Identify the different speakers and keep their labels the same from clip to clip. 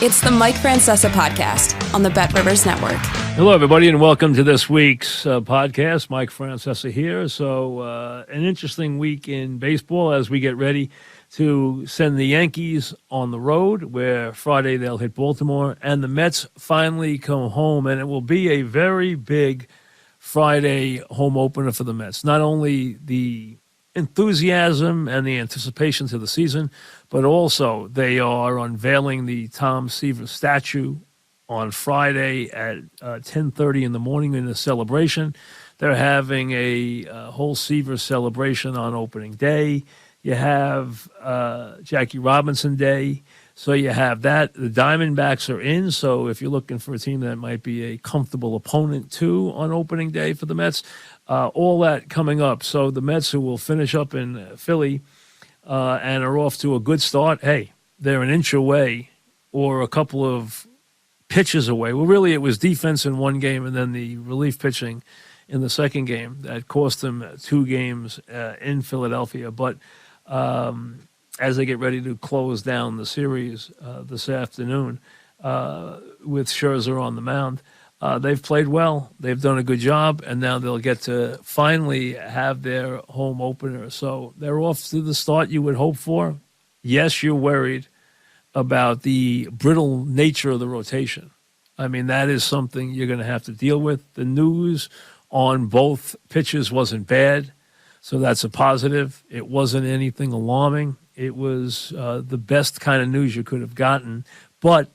Speaker 1: It's the Mike Francesa podcast on the Bet Rivers Network.
Speaker 2: Hello, everybody, and welcome to this week's podcast. Mike Francesa here. So an interesting week in baseball as we get ready to send the Yankees on the road, where Friday they'll hit Baltimore, and the Mets finally come home, and it will be a very big Friday home opener for the Mets. Not only the enthusiasm and the anticipation to the season, but also they are unveiling the Tom Seaver statue on Friday at 10:30 in the morning in a celebration. They're having a whole Seaver celebration on opening day. You have Jackie Robinson Day, so you have that. The Diamondbacks are in, so if you're looking for a team that might be a comfortable opponent too on opening day for the Mets, all that coming up. So the Mets, who will finish up in Philly and are off to a good start, hey, they're an inch away or a couple of pitches away. Well, really, it was defense in one game and then the relief pitching in the second game that cost them 2 games in Philadelphia. But as they get ready to close down the series this afternoon with Scherzer on the mound, they've played well. They've done a good job, and now they'll get to finally have their home opener. So they're off to the start you would hope for. Yes, you're worried about the brittle nature of the rotation. I mean, that is something you're going to have to deal with. The news on both pitches wasn't bad, so that's a positive. It wasn't anything alarming. It was the best kind of news you could have gotten, but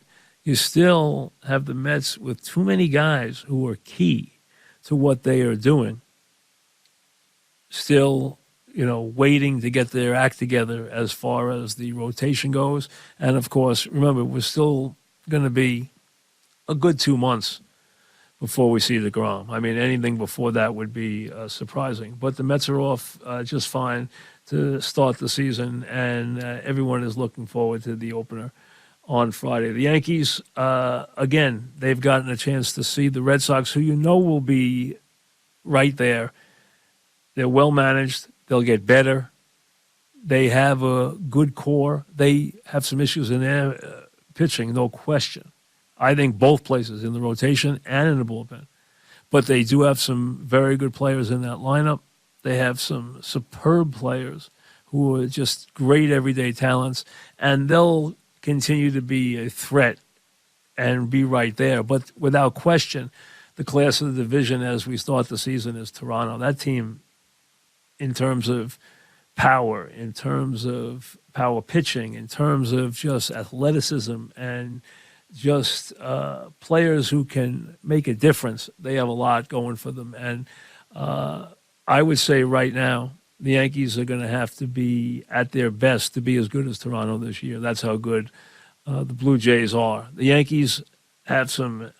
Speaker 2: you still have the Mets with too many guys who are key to what they are doing, still, waiting to get their act together as far as the rotation goes. And, of course, remember, we're still going to be a good 2 months before we see deGrom. I mean, anything before that would be surprising. But the Mets are off just fine to start the season, and everyone is looking forward to the opener on Friday. The Yankees, again, they've gotten a chance to see the Red Sox, who will be right there. They're well managed. They'll get better. They have a good core. They have some issues in their pitching, no question. I think both places, in the rotation and in the bullpen. But they do have some very good players in that lineup. They have some superb players who are just great everyday talents, and they'll continue to be a threat and be right there. But without question, the class of the division as we start the season is Toronto. That team, in terms of power, in terms of power pitching, in terms of just athleticism and just players who can make a difference, they have a lot going for them. And I would say right now, the Yankees are going to have to be at their best to be as good as Toronto this year. That's how good the Blue Jays are. The Yankees have some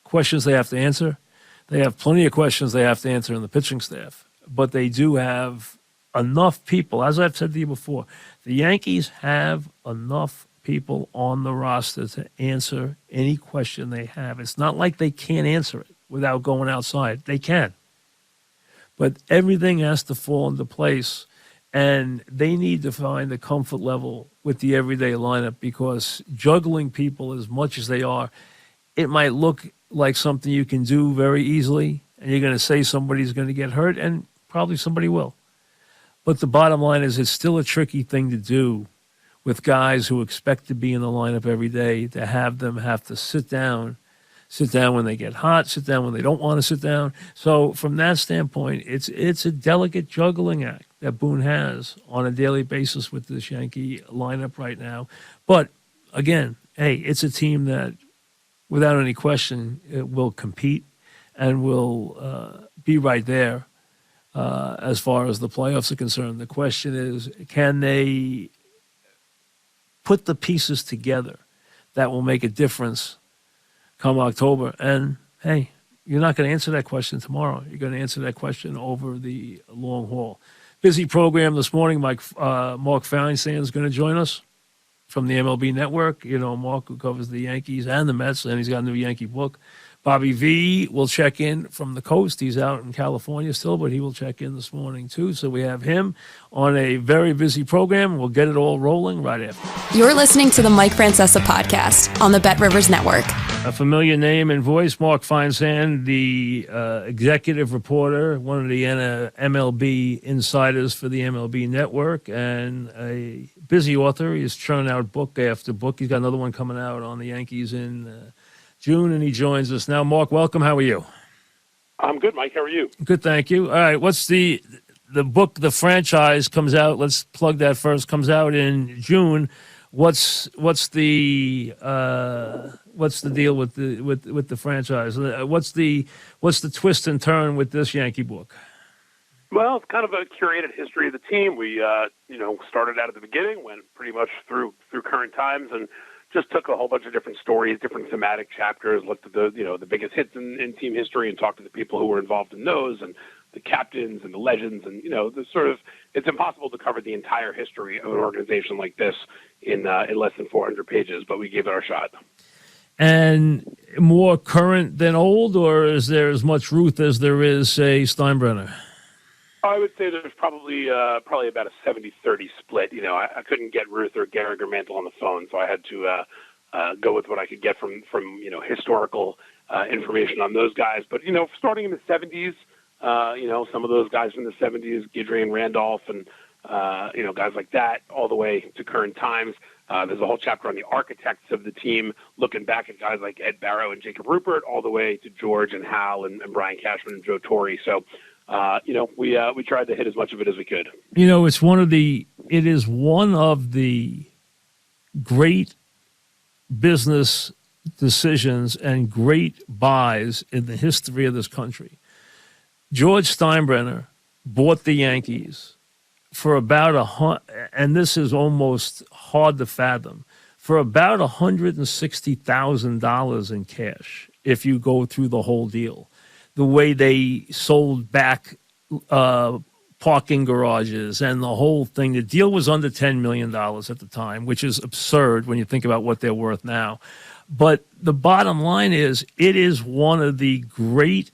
Speaker 2: questions they have to answer. They have plenty of questions they have to answer in the pitching staff. But they do have enough people. As I've said to you before, the Yankees have enough people on the roster to answer any question they have. It's not like they can't answer it without going outside. They can. But everything has to fall into place, and they need to find a comfort level with the everyday lineup, because juggling people as much as they are, it might look like something you can do very easily, and you're going to say somebody's going to get hurt, and probably somebody will. But the bottom line is it's still a tricky thing to do with guys who expect to be in the lineup every day, to have them have to sit down when they get hot, sit down when they don't want to sit down. So from that standpoint, it's a delicate juggling act that Boone has on a daily basis with this Yankee lineup right now. But again, hey, it's a team that, without any question, it will compete and will be right there as far as the playoffs are concerned. The question is, can they put the pieces together that will make a difference come October? And, hey, you're not going to answer that question tomorrow. You're going to answer that question over the long haul. Busy program this morning. Mark Feinsand is going to join us from the MLB Network. Mark, who covers the Yankees and the Mets, and he's got a new Yankee book. Bobby V will check in from the coast. He's out in California still, but he will check in this morning too. So we have him on a very busy program. We'll get it all rolling right after.
Speaker 1: You're listening to the Mike Francesa podcast on the Bet Rivers Network.
Speaker 2: A familiar name and voice, Mark Feinsand, the executive reporter, one of the MLB insiders for the MLB Network, and a busy author. He's churning out book after book. He's got another one coming out on the Yankees in June, and he joins us now. Mark, welcome. How are you?
Speaker 3: I'm good, Mike. How are you?
Speaker 2: Good, thank you. All right, what's the book, The Franchise, comes out? Let's plug that first. Comes out in June. What's the deal with the franchise? What's the twist and turn with this Yankee book?
Speaker 3: Well, it's kind of a curated history of the team. We started out at the beginning, went pretty much through current times, and just took a whole bunch of different stories, different thematic chapters, looked at the biggest hits in team history, and talked to the people who were involved in those, and the captains and the legends, and it's impossible to cover the entire history of an organization like this in less than 400 pages, but we gave it our shot.
Speaker 2: And more current than old, or is there as much Ruth as there is, say, Steinbrenner?
Speaker 3: I would say there's probably about a 70-30 split. I couldn't get Ruth or Gehrig or Mantle on the phone, so I had to go with what I could get from historical information on those guys. But starting in the 70s, some of those guys from the 70s, Guidry and Randolph, and guys like that, all the way to current times. There's a whole chapter on the architects of the team, looking back at guys like Ed Barrow and Jacob Rupert, all the way to George and Hal and Brian Cashman and Joe Torre. So, we tried to hit as much of it as we could.
Speaker 2: It is one of the great business decisions and great buys in the history of this country. George Steinbrenner bought the Yankees for about and this is almost hard to fathom, for about $160,000 in cash if you go through the whole deal. The way they sold back parking garages and the whole thing. The deal was under $10 million at the time, which is absurd when you think about what they're worth now. But the bottom line is, it is one of the great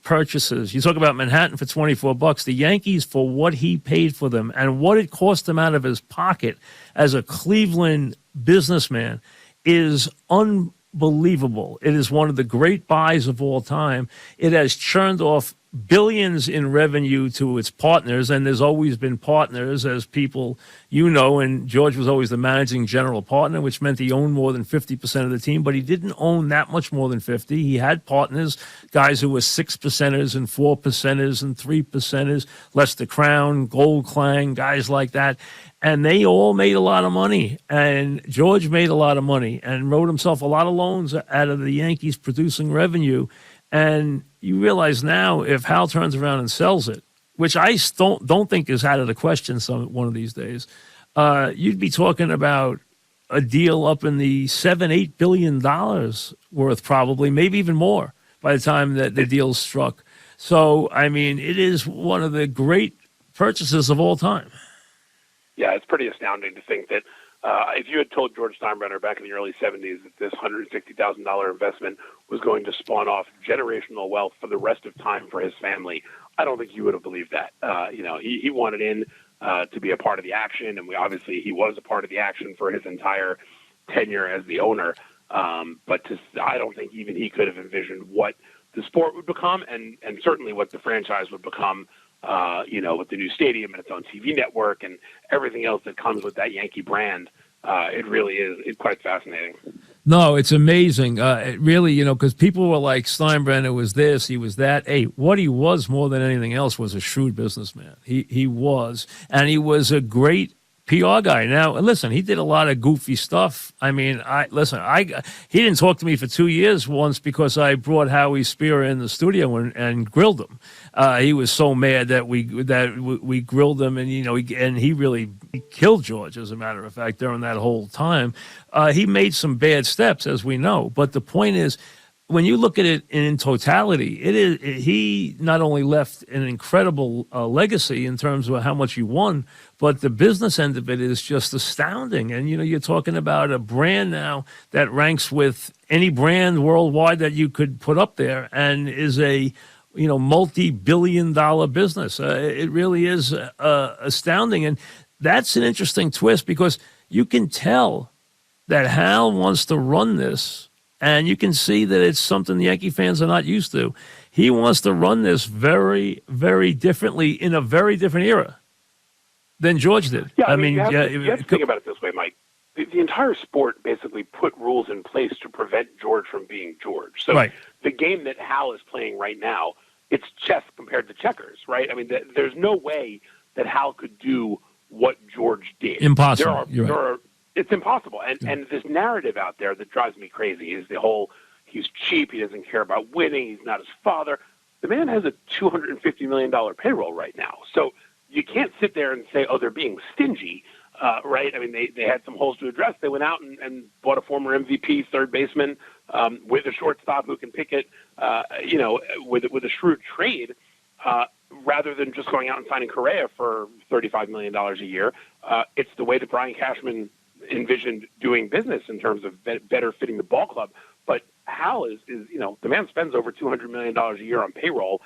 Speaker 2: purchases. You talk about Manhattan for $24, the Yankees for what he paid for them and what it cost him out of his pocket as a Cleveland businessman is unbelievable. It is one of the great buys of all time. It has churned off billions in revenue to its partners, and there's always been partners, as people and George was always the managing general partner, which meant he owned more than 50% of the team, but he didn't own that much more than 50. He had partners, guys who were 6%ers and 4%ers and 3%ers, Lester Crown, Gold Klang, guys like that. And they all made a lot of money, and George made a lot of money and wrote himself a lot of loans out of the Yankees producing revenue. And you realize now, if Hal turns around and sells it, which I don't think is out of the question one of these days, you'd be talking about a deal up in the $7-8 billion worth, probably, maybe even more by the time that the deal's struck. So, I mean, it is one of the great purchases of all time.
Speaker 3: Yeah, it's pretty astounding to think that if you had told George Steinbrenner back in the early 70s that this $160,000 investment was going to spawn off generational wealth for the rest of time for his family, I don't think you would have believed that. He wanted in to be a part of the action, and he was a part of the action for his entire tenure as the owner. But I don't think even he could have envisioned what the sport would become, and certainly what the franchise would become. With the new stadium and its own TV network and everything else that comes with that Yankee brand, it really is. It's quite fascinating.
Speaker 2: No, it's amazing. It really, because people were like, Steinbrenner was this, he was that. Hey, what he was more than anything else was a shrewd businessman. He was, and he was a great PR guy. Now, listen, he did a lot of goofy stuff. I mean, he didn't talk to me for 2 years once because I brought Howie Spear in the studio and grilled him. He was so mad that we grilled him, and he really killed George, as a matter of fact, during that whole time. He made some bad steps, as we know. But the point is, when you look at it in totality, he not only left an incredible legacy in terms of how much he won, but the business end of it is just astounding. And, you're talking about a brand now that ranks with any brand worldwide that you could put up there and is a, multi-billion-dollar business. It really is astounding. And that's an interesting twist because you can tell that Hal wants to run this. And you can see that it's something the Yankee fans are not used to. He wants to run this very, very differently in a very different era than George did.
Speaker 3: Yeah, you have to think about it this way, Mike. The entire sport basically put rules in place to prevent George from being George. So the game that Hal is playing right now, it's chess compared to checkers, right? I mean, there's no way that Hal could do what George did.
Speaker 2: Impossible.
Speaker 3: It's impossible. And this narrative out there that drives me crazy is the whole, he's cheap, he doesn't care about winning, he's not his father. The man has a $250 million payroll right now. So you can't sit there and say, they're being stingy, right? I mean, they had some holes to address. They went out and bought a former MVP third baseman with a shortstop who can pick it, with a shrewd trade, rather than just going out and signing Correa for $35 million a year. It's the way that Brian Cashman envisioned doing business in terms of better fitting the ball club. But Hal is the man spends over $200 million a year on payroll.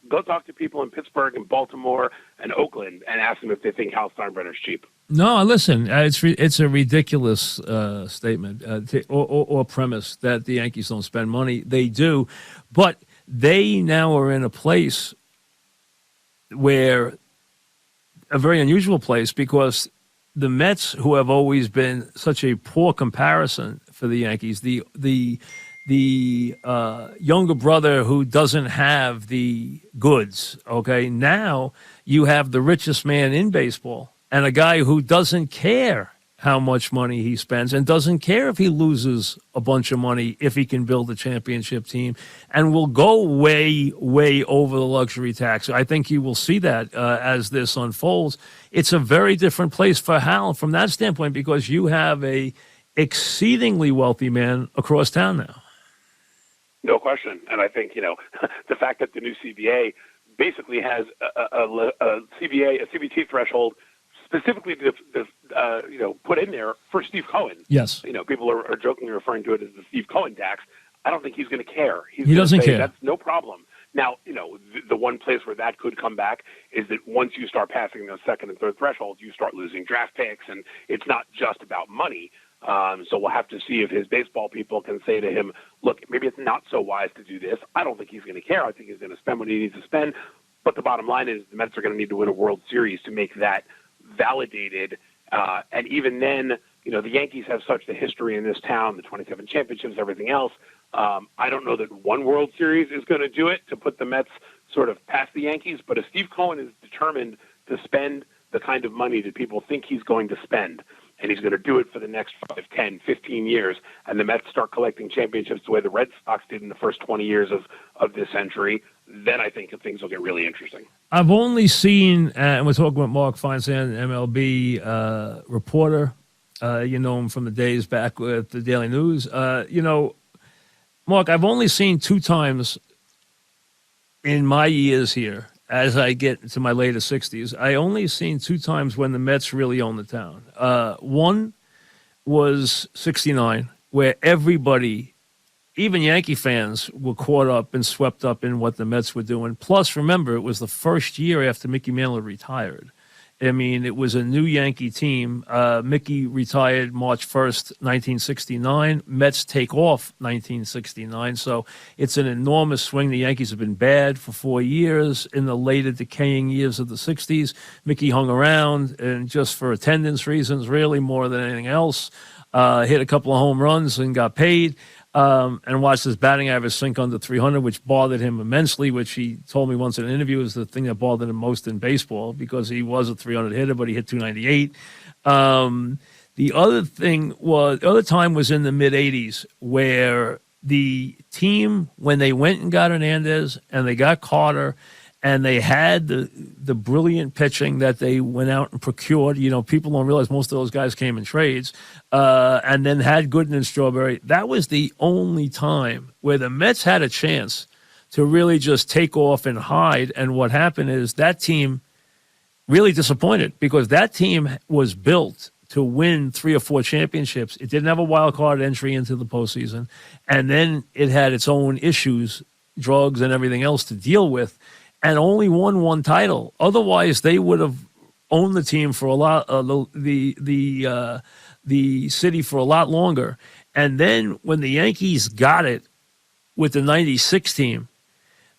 Speaker 3: Go talk to people in Pittsburgh and Baltimore and Oakland and ask them if they think Hal Steinbrenner is cheap.
Speaker 2: No, listen, it's a ridiculous statement or premise that the Yankees don't spend money. They do, but they now are in a place where a very unusual place because the Mets, who have always been such a poor comparison for the Yankees, the younger brother who doesn't have the goods, okay, now you have the richest man in baseball and a guy who doesn't care how much money he spends and doesn't care if he loses a bunch of money if he can build a championship team and will go way, way over the luxury tax. I think you will see that as this unfolds. It's a very different place for Hal from that standpoint because you have a exceedingly wealthy man across town now.
Speaker 3: No question. And I think, the fact that the new CBA basically has a CBT threshold specifically put in there for Steve Cohen.
Speaker 2: Yes.
Speaker 3: People are jokingly referring to it as the Steve Cohen tax. I don't think he's going to care.
Speaker 2: He doesn't care.
Speaker 3: That's no problem. Now, the one place where that could come back is that once you start passing those second and third thresholds, you start losing draft picks, and it's not just about money. So we'll have to see if his baseball people can say to him, look, maybe it's not so wise to do this. I don't think he's going to care. I think he's going to spend what he needs to spend. But the bottom line is the Mets are going to need to win a World Series to make that validated. And even then, the Yankees have such the history in this town, the 27 championships, everything else. I don't know that one World Series is going to do it to put the Mets sort of past the Yankees. But if Steve Cohen is determined to spend the kind of money that people think he's going to spend, and he's going to do it for the next 5, 10, 15 years, and the Mets start collecting championships the way the Red Sox did in the first 20 years of this century, then I think things will get really interesting.
Speaker 2: I've only seen, and we're talking about Mark Feinsand, MLB reporter. You know him from the days back with the Daily News. Mark, I've only seen 2 times in my years here, as I get into my later 60s, I only seen 2 times when the Mets really owned the town. One was 69, where everybody, even Yankee fans, were caught up and swept up in what the Mets were doing. Plus, remember, it was the first year after Mickey Mantle retired. I mean, it was a new Yankee team. Mickey retired March 1st, 1969. Mets take off 1969. So it's an enormous swing. The Yankees have been bad for 4 years. In the later decaying years of the 60s, Mickey hung around, and just for attendance reasons, really more than anything else, hit a couple of home runs and got paid. And watched his batting average sink under 300, which bothered him immensely, which he told me once in an interview was the thing that bothered him most in baseball because he was a 300 hitter, but he hit 298. The other time was in the mid-'80s where the team, when they went and got Hernandez and they got Carter and they had the brilliant pitching that they went out and procured. People don't realize most of those guys came in trades, and then had Gooden and Strawberry. That was the only time where the Mets had a chance to really just take off and hide. And what happened is that team really disappointed, because that team was built to win 3 or 4 championships. It didn't have a wild card entry into the postseason, and then it had its own issues, drugs and everything else to deal with, and only won 1 title. Otherwise, they would have owned the team for a lot, the city for a lot longer. And then when the Yankees got it with the '96 team,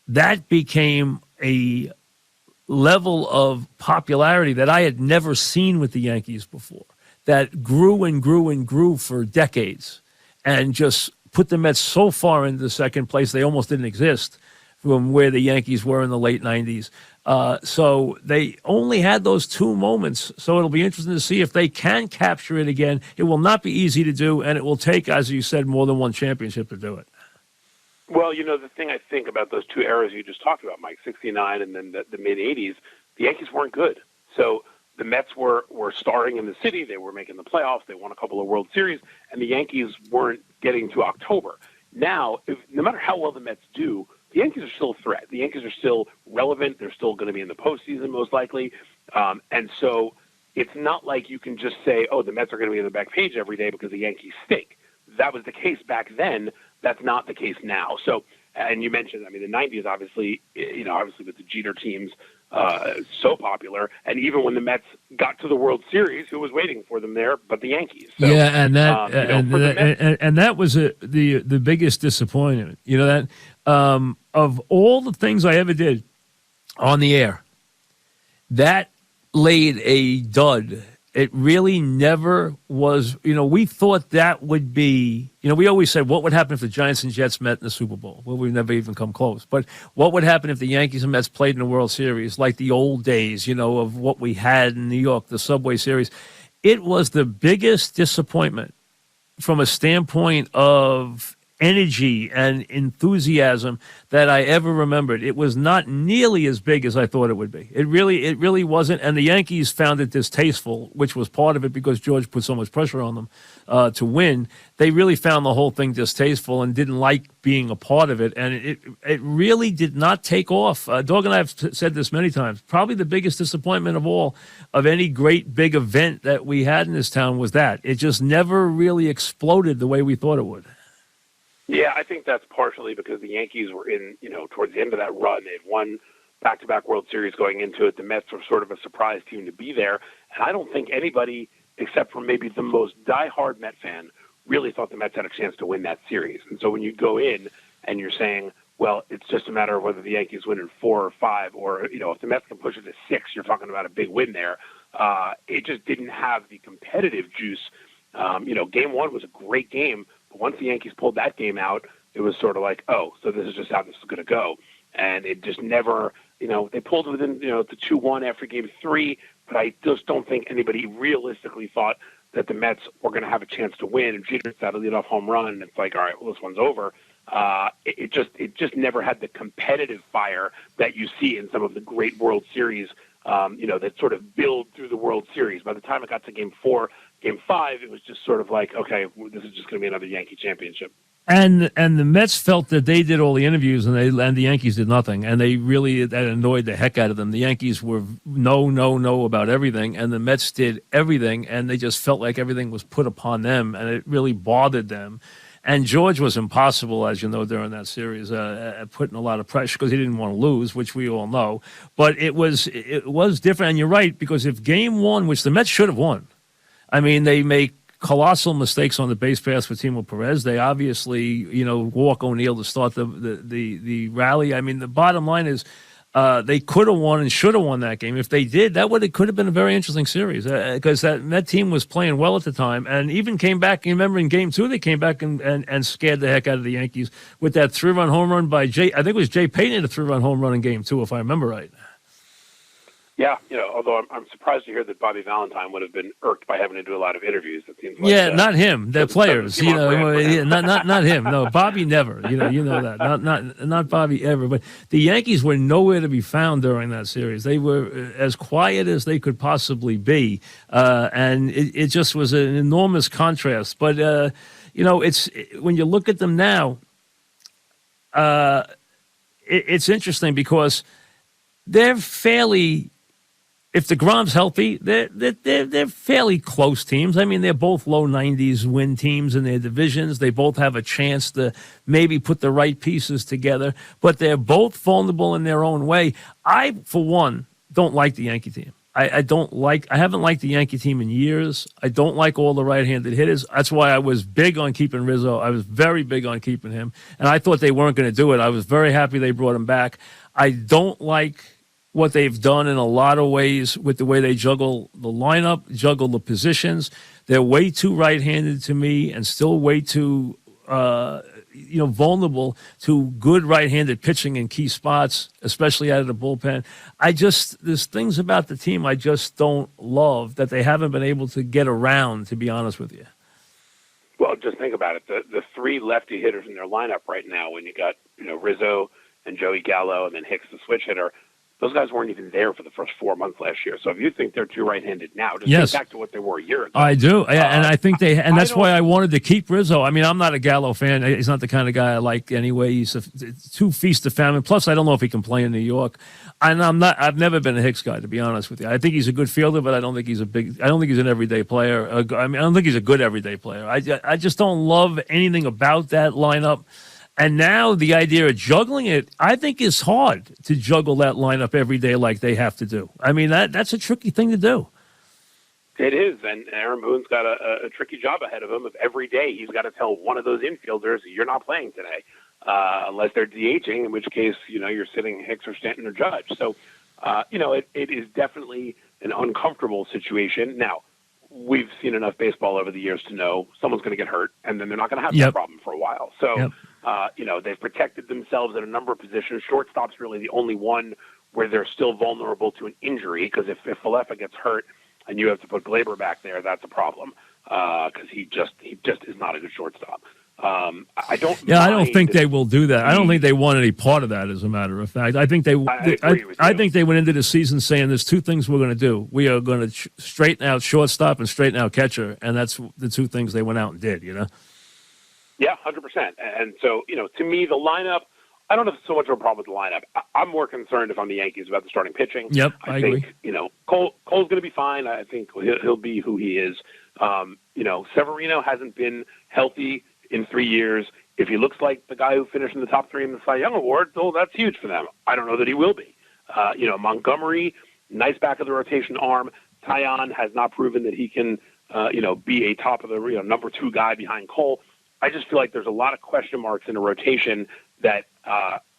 Speaker 2: that became a level of popularity that I had never seen with the Yankees before, that grew and grew and grew for decades, and just put the Mets so far into second place they almost didn't exist from where the Yankees were in the late '90s. So they only had those 2 moments. So it'll be interesting to see if they can capture it again. It will not be easy to do, and it will take, as you said, more than 1 championship to do it.
Speaker 3: Well, the thing I think about those 2 eras you just talked about, Mike, 69 and then the mid-'80s, the Yankees weren't good. So the Mets were starring in the city. They were making the playoffs. They won a couple of World Series, and the Yankees weren't getting to October. Now, no matter how well the Mets do, the Yankees are still a threat. The Yankees are still relevant. They're still going to be in the postseason, most likely. And so it's not like you can just say, oh, the Mets are going to be on the back page every day because the Yankees stink. That was the case back then. That's not the case now. So, and you mentioned, the 90s, obviously with the Jeter teams, so popular. And even when the Mets got to the World Series, who was waiting for them there but the Yankees? So,
Speaker 2: and that was the biggest disappointment. That of all the things I ever did on the air, that laid a dud. It really never was. We thought that would be, we always said, what would happen if the Giants and Jets met in the Super Bowl? Well, we've never even come close. But what would happen if the Yankees and Mets played in the World Series, like the old days, of what we had in New York, the Subway Series? It was the biggest disappointment from a standpoint of energy and enthusiasm that I ever remembered. It was not nearly as big as I thought it would be. It really wasn't. And the Yankees found it distasteful, which was part of it because George put so much pressure on them to win. They really found the whole thing distasteful and didn't like being a part of it. And it really did not take off. Dog and I have said this many times. Probably the biggest disappointment of all of any great big event that we had in this town was that. It just never really exploded the way we thought it would.
Speaker 3: Yeah, I think that's partially because the Yankees were in, towards the end of that run. They'd won back-to-back World Series going into it. The Mets were sort of a surprise team to be there. And I don't think anybody, except for maybe the most diehard Met fan, really thought the Mets had a chance to win that series. And so when you go in and you're saying, well, it's just a matter of whether the Yankees win in 4 or 5, or, if the Mets can push it to 6, you're talking about a big win there. It just didn't have the competitive juice. Game 1 was a great game. Once the Yankees pulled that game out, it was sort of like, oh, so this is just how this is going to go. And it just never, they pulled within, the 2-1 after Game 3, but I just don't think anybody realistically thought that the Mets were going to have a chance to win. And Jeter hits that leadoff home run, and it's like, all right, well, this one's over. It just never had the competitive fire that you see in some of the great World Series, that sort of build through the World Series. By the time it got to Game 4, Game 5, it was just sort of like, okay, this is just going to be another Yankee championship.
Speaker 2: And the Mets felt that they did all the interviews and the Yankees did nothing, and that annoyed the heck out of them. The Yankees were no about everything, and the Mets did everything, and they just felt like everything was put upon them, and it really bothered them. And George was impossible, as you know, during that series, putting a lot of pressure because he didn't want to lose, which we all know. But it was different, and you're right, because if Game 1, which the Mets should have won, they make colossal mistakes on the base pass for Timo Perez. They obviously, walk O'Neill to start the rally. The bottom line is they could have won and should have won that game. If they did, it could have been a very interesting series because that team was playing well at the time and even came back. You remember in Game 2, they came back and scared the heck out of the Yankees with that 3-run home run by I think it was Jay Payton, a 3-run home run in Game 2, if I remember right.
Speaker 3: Yeah, although I'm surprised to hear that Bobby Valentine would have been irked by having to do a lot of interviews. It seems like
Speaker 2: not him. The players, not him. No, Bobby never. You know that. Not Bobby ever. But the Yankees were nowhere to be found during that series. They were as quiet as they could possibly be, and it just was an enormous contrast. But it's when you look at them now, it's interesting because they're fairly. If deGrom's healthy, they're fairly close teams. I mean, they're both low 90s win teams in their divisions. They both have a chance to maybe put the right pieces together, but they're both vulnerable in their own way. I, for one, don't like the Yankee team. I haven't liked the Yankee team in years. I don't like all the right-handed hitters. That's why I was big on keeping Rizzo. I was very big on keeping him, and I thought they weren't going to do it. I was very happy they brought him back. I don't like what they've done in a lot of ways with the way they juggle the lineup, juggle the positions. They're way too right-handed to me and still way too, vulnerable to good right-handed pitching in key spots, especially out of the bullpen. There's things about the team I just don't love that they haven't been able to get around, to be honest with you.
Speaker 3: Well, just think about it. The three lefty hitters in their lineup right now, when you got, Rizzo and Joey Gallo and then Hicks, the switch hitter, those guys weren't even there for the first 4 months last year. So if you think they're too right-handed now, just think back to what they were a year ago.
Speaker 2: I do, and I think and that's why I wanted to keep Rizzo. I mean, I'm not a Gallo fan. He's not the kind of guy I like anyway. He's too feast of famine. Plus, I don't know if he can play in New York. And I've never been a Hicks guy, to be honest with you. I think he's a good fielder, but I don't think he's an everyday player. I don't think he's a good everyday player. I just don't love anything about that lineup. And now the idea of juggling it, I think is hard to juggle that lineup every day like they have to do. I mean, that's a tricky thing to do.
Speaker 3: It is, and Aaron Boone's got a tricky job ahead of him. Of every day he's got to tell one of those infielders, you're not playing today, unless they're DHing, in which case, you're sitting Hicks or Stanton or Judge. So, it is definitely an uncomfortable situation. Now, we've seen enough baseball over the years to know someone's going to get hurt, and then they're not going to have that problem for a while. So, they've protected themselves at a number of positions. Shortstop's really the only one where they're still vulnerable to an injury, because if Falefa gets hurt and you have to put Glaber back there, that's a problem, because he just is not a good shortstop. I don't
Speaker 2: think they will do that. I don't think they want any part of that, as a matter of fact. I think I think they went into the season saying there's two things we're going to do. We are going to straighten out shortstop and straighten out catcher, and that's the two things they went out and did,
Speaker 3: Yeah, 100%. And so, to me, the lineup, I don't have so much of a problem with the lineup. I'm more concerned, if I'm the Yankees, about the starting pitching.
Speaker 2: Yep,
Speaker 3: I
Speaker 2: agree.
Speaker 3: think, Cole's going to be fine. I think he'll be who he is. Severino hasn't been healthy in 3 years. If he looks like the guy who finished in the top three in the Cy Young Award, that's huge for them. I don't know that he will be. Montgomery, nice back of the rotation arm. Taillon has not proven that he can, be a top of the number two guy behind Cole. I just feel like there's a lot of question marks in a rotation that,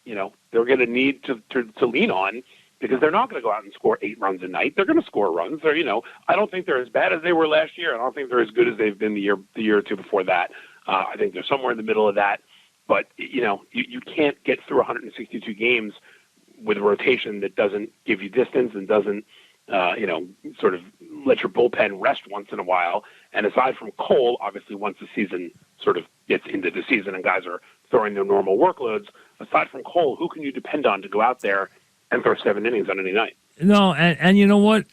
Speaker 3: they're going to need to lean on, because they're not going to go out and score 8 runs a night. They're going to score runs. I don't think they're as bad as they were last year. I don't think they're as good as they've been the year or two before that. I think they're somewhere in the middle of that. But, you can't get through 162 games with a rotation that doesn't give you distance and doesn't, sort of let your bullpen rest once in a while. And aside from Cole, obviously, once the season sort of gets into the season and guys are throwing their normal workloads, aside from Cole, who can you depend on to go out there and throw 7 innings on any night?
Speaker 2: No, and you know what?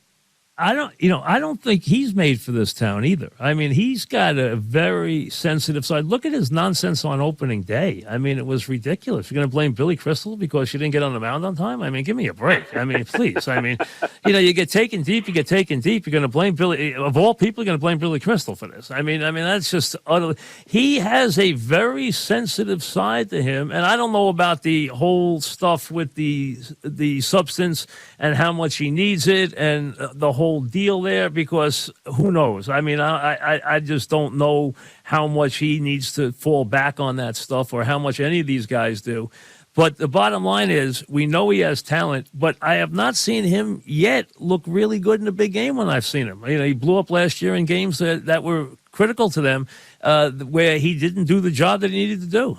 Speaker 2: I don't think he's made for this town either. I mean, he's got a very sensitive side. Look at his nonsense on opening day. I mean, it was ridiculous. You're going to blame Billy Crystal because she didn't get on the mound on time? I mean, give me a break. I mean, please. I mean, you get taken deep, You're going to blame Billy. Of all people, you're going to blame Billy Crystal for this. I mean, that's just utterly. He has a very sensitive side to him, and I don't know about the whole stuff with the substance and how much he needs it and the whole deal there, because who knows? I mean, I just don't know how much he needs to fall back on that stuff or how much any of these guys do. But the bottom line is, we know he has talent, but I have not seen him yet look really good in a big game when I've seen him. He blew up last year in games that were critical to them, where he didn't do the job that he needed to do.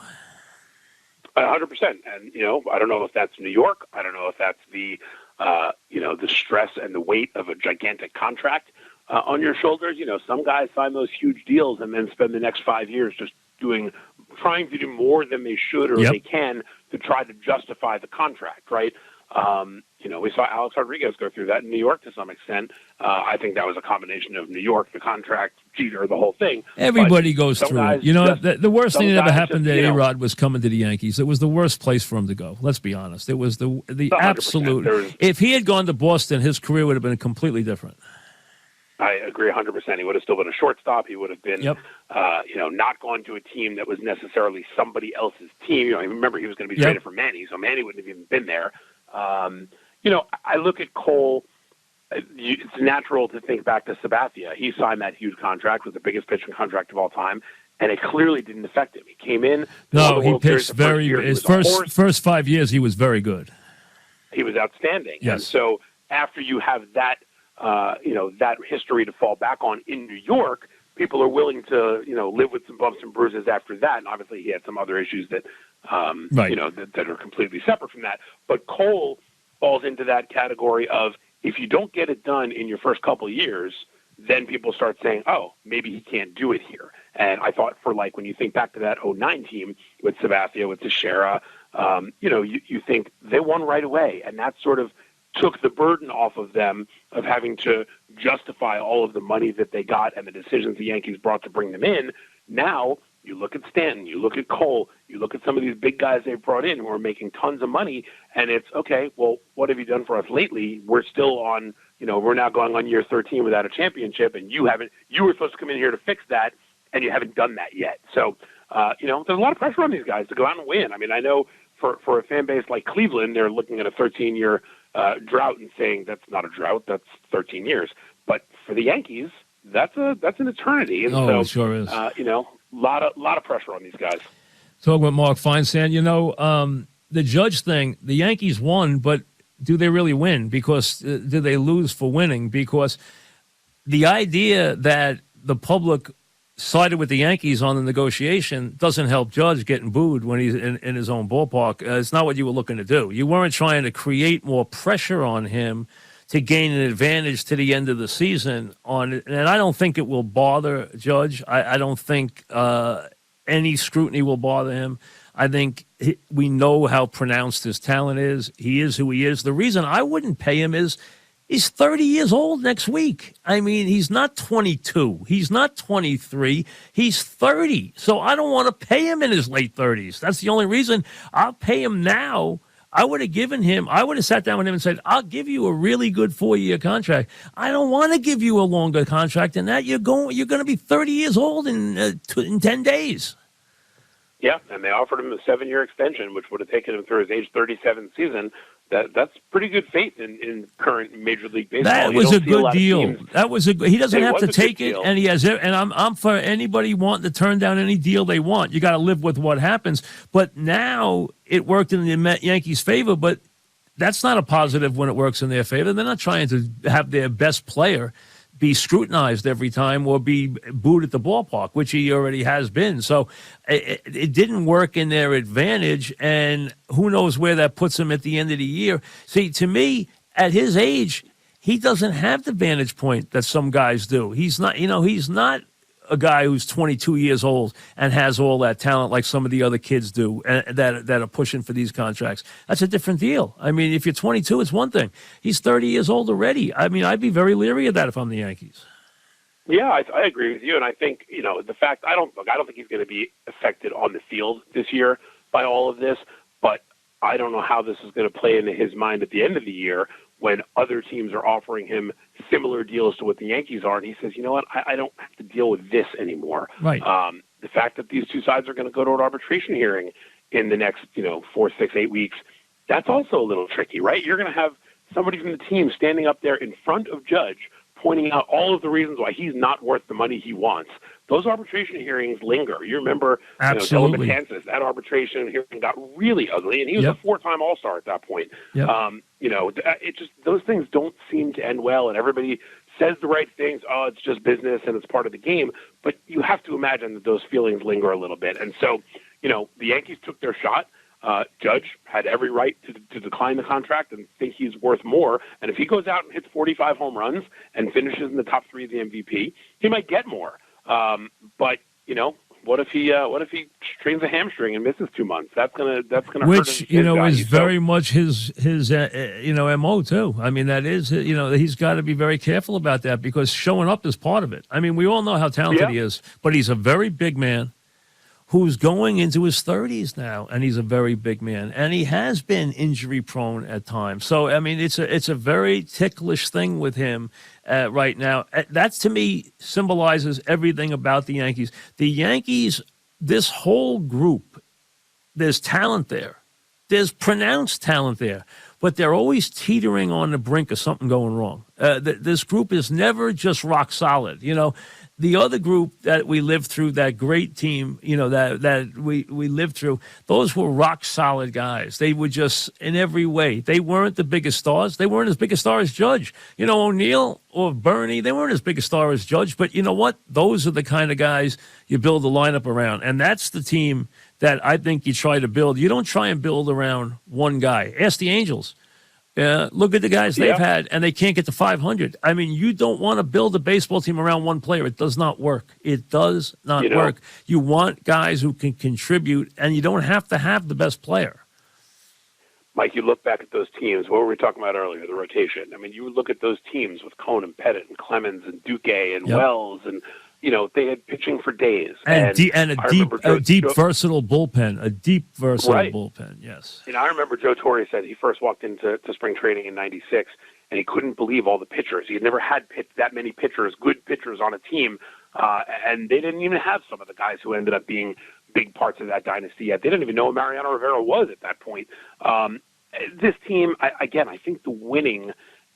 Speaker 3: 100%. And, I don't know if that's New York. I don't know if that's the the stress and the weight of a gigantic contract on your shoulders. Some guys sign those huge deals and then spend the next 5 years just trying to do more than they should or they can to try to justify the contract, right? We saw Alex Rodriguez go through that in New York to some extent. I think that was a combination of New York, the contract, Jeter, the whole thing.
Speaker 2: Everybody goes through it. The worst thing that ever happened to A-Rod was coming to the Yankees. It was the worst place for him to go. Let's be honest. It was the absolute. If he had gone to Boston, his career would have been completely different.
Speaker 3: I agree 100%. He would have still been a shortstop. He would have been, not gone to a team that was necessarily somebody else's team. Remember, he was going to be traded for Manny, so Manny wouldn't have even been there. I look at Cole. It's natural to think back to Sabathia. He signed that huge contract, was the biggest pitching contract of all time, and it clearly didn't affect him. He came in.
Speaker 2: No, he pitched his first 5 years, he was very good.
Speaker 3: He was outstanding.
Speaker 2: Yes.
Speaker 3: And so after you have that, that history to fall back on in New York, people are willing to, live with some bumps and bruises after that. And obviously he had some other issues that, that are completely separate from that. But Cole falls into that category of, if you don't get it done in your first couple of years, then people start saying, oh, maybe he can't do it here. And I thought when you think back to that 2009 team with Sabathia, with Teixeira, you think they won right away. And that sort of took the burden off of them of having to justify all of the money that they got and the decisions the Yankees brought to bring them in. Now you look at Stanton, you look at Cole, you look at some of these big guys they've brought in who are making tons of money, and it's, okay, well, what have you done for us lately? We're still on, we're now going on year 13 without a championship, and you were supposed to come in here to fix that, and you haven't done that yet. So, there's a lot of pressure on these guys to go out and win. I mean, I know for a fan base like Cleveland, they're looking at a 13-year drought and saying that's not a drought, that's 13 years. But for the Yankees, that's an eternity. And
Speaker 2: it sure is.
Speaker 3: lot of pressure on these guys.
Speaker 2: Talking about Mark Feinsand, the Judge thing, the Yankees won, but do they really win? Because do they lose for winning? Because the idea that the public sided with the Yankees on the negotiation doesn't help Judge getting booed when he's in his own ballpark. It's not what you were looking to do. You weren't trying to create more pressure on him to gain an advantage to the end of the season on it. And I don't think it will bother Judge. I don't think any scrutiny will bother him. I think we know how pronounced his talent is. He is who he is. The reason I wouldn't pay him is he's 30 years old next week. I mean, he's not 22. He's not 23. He's 30. So I don't want to pay him in his late 30s. That's the only reason. I'll pay him now. I would have sat down with him and said, I'll give you a really good 4-year contract. I don't want to give you a longer contract than that. You're going to be 30 years old in 10 days.
Speaker 3: Yeah, and they offered him a 7-year extension, which would have taken him through his age 37 season. That's pretty good faith in current Major League Baseball.
Speaker 2: That was a good deal. That was he doesn't have to take it, and he has. And I'm for anybody wanting to turn down any deal they want. You got to live with what happens. But now it worked in the Yankees' favor, but that's not a positive when it works in their favor. They're not trying to have their best player be scrutinized every time or be booed at the ballpark, which he already has been. So it didn't work in their advantage, and who knows where that puts him at the end of the year. See, to me, at his age, he doesn't have the vantage point that some guys do. He's not a guy who's 22 years old and has all that talent like some of the other kids do that are pushing for these contracts. That's a different deal. I mean, if you're 22, it's one thing. He's 30 years old already. I mean, I'd be very leery of that if I'm the Yankees.
Speaker 3: Yeah, I agree with you, and I think the fact I don't think he's going to be affected on the field this year by all of this, but I don't know how this is going to play into his mind at the end of the year when other teams are offering him similar deals to what the Yankees are, and he says, you know what, I don't have to deal with this anymore.
Speaker 2: Right.
Speaker 3: The fact that these two sides are going to go to an arbitration hearing in the next 4, 6, 8 weeks, that's also a little tricky, right? You're going to have somebody from the team standing up there in front of Judge pointing out all of the reasons why he's not worth the money he wants. Those arbitration hearings linger. You remember
Speaker 2: Absolutely.
Speaker 3: Kansas, that arbitration hearing got really ugly, and he was a 4-time All-Star at that point.
Speaker 2: Yep.
Speaker 3: It just, those things don't seem to end well, and everybody says the right things. Oh, it's just business and it's part of the game. But you have to imagine that those feelings linger a little bit. And so, the Yankees took their shot. Judge had every right to decline the contract and think he's worth more. And if he goes out and hits 45 home runs and finishes in the top 3 of the MVP, he might get more. But what if he strains a hamstring and misses 2 months? That's gonna hurt his value.
Speaker 2: Is very much his MO too. I mean, that is he's got to be very careful about that because showing up is part of it. I mean, we all know how talented he is, but he's a very big man who's going into his 30s now, and he's a very big man, and he has been injury prone at times. So I mean, it's a very ticklish thing with him right now. That to me symbolizes everything about the Yankees. The Yankees, this whole group, there's talent there, there's pronounced talent there, but they're always teetering on the brink of something going wrong. This group is never just rock solid, The other group that we lived through, that great team, that we lived through, those were rock solid guys. They were just in every way. They weren't the biggest stars. They weren't as big a star as Judge. O'Neill or Bernie, they weren't as big a star as Judge. But you know what? Those are the kind of guys you build a lineup around. And that's the team that I think you try to build. You don't try and build around one guy. Ask the Angels. Look at the guys they've had, and they can't get to 500. I mean, you don't want to build a baseball team around one player. It does not work. It does not work. You want guys who can contribute, and you don't have to have the best player.
Speaker 3: Mike, you look back at those teams, what were we talking about earlier, the rotation. I mean, you would look at those teams with Cohen and Pettit and Clemens and Duque and Wells, and, they had pitching for days. And
Speaker 2: a deep, versatile bullpen, bullpen, yes.
Speaker 3: I remember Joe Torre said he first walked into spring training in 96, and he couldn't believe all the pitchers. He had never had that many pitchers, good pitchers on a team, and they didn't even have some of the guys who ended up being big parts of that dynasty yet. They didn't even know who Mariano Rivera was at that point. This team, I think the winning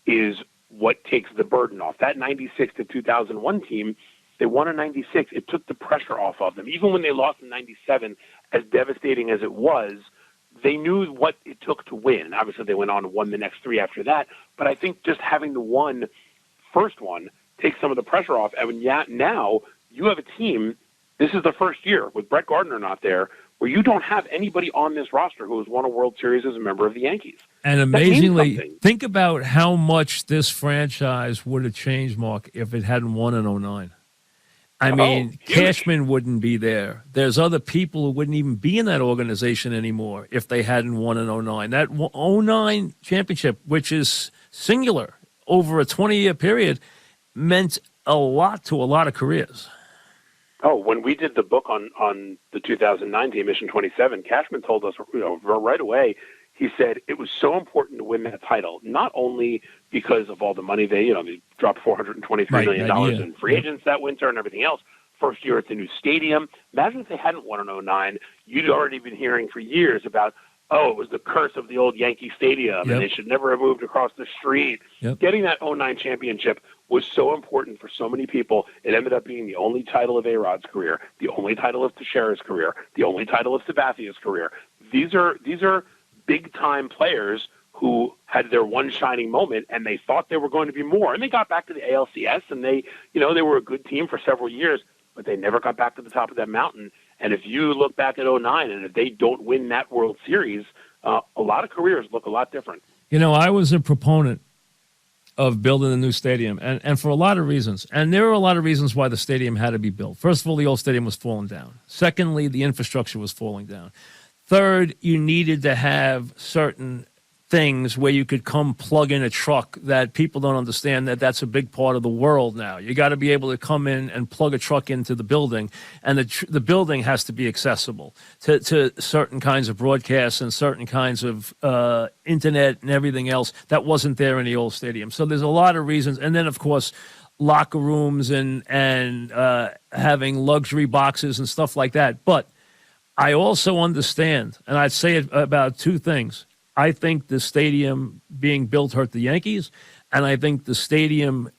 Speaker 3: is what takes the burden off. That 96 to 2001 team, they won in 96. It took the pressure off of them. Even when they lost in 97, as devastating as it was, they knew what it took to win. Obviously, they went on and won the next 3 after that. But I think just having the first one takes some of the pressure off. And now you have a team, this is the first year with Brett Gardner not there, where you don't have anybody on this roster who has won a World Series as a member of the Yankees.
Speaker 2: And amazingly, think about how much this franchise would have changed, Mark, if it hadn't won in 09. I mean, Cashman wouldn't be there. There's other people who wouldn't even be in that organization anymore if they hadn't won in 09. That 09 championship, which is singular over a 20-year period, meant a lot to a lot of careers.
Speaker 3: Oh, when we did the book on the 2009 team, Mission 27, Cashman told us right away, he said it was so important to win that title, not only because of all the money they dropped $423 million in free agents that winter and everything else. First year at the new stadium. Imagine if they hadn't won in 09. You'd already been hearing for years about, it was the curse of the old Yankee Stadium, and they should never have moved across the street. Getting that 09 championship was so important for so many people. It ended up being the only title of A-Rod's career, the only title of Teixeira's career, the only title of Sabathia's career. These are big-time players who had their one shining moment, and they thought they were going to be more. And they got back to the ALCS, and they were a good team for several years, but they never got back to the top of that mountain. And if you look back at 09, and if they don't win that World Series, a lot of careers look a lot different.
Speaker 2: I was a proponent of building a new stadium, and for a lot of reasons. And there are a lot of reasons why the stadium had to be built. First of all, the old stadium was falling down. Secondly, the infrastructure was falling down. Third, you needed to have certain things where you could come plug in a truck that people don't understand that's a big part of the world now. You got to be able to come in and plug a truck into the building, and the building has to be accessible to certain kinds of broadcasts and certain kinds of internet and everything else that wasn't there in the old stadium. So there's a lot of reasons. And then, of course, locker rooms and having luxury boxes and stuff like that. But I also understand, and I'd say about two things. I think the stadium being built hurt the Yankees, and I think the stadium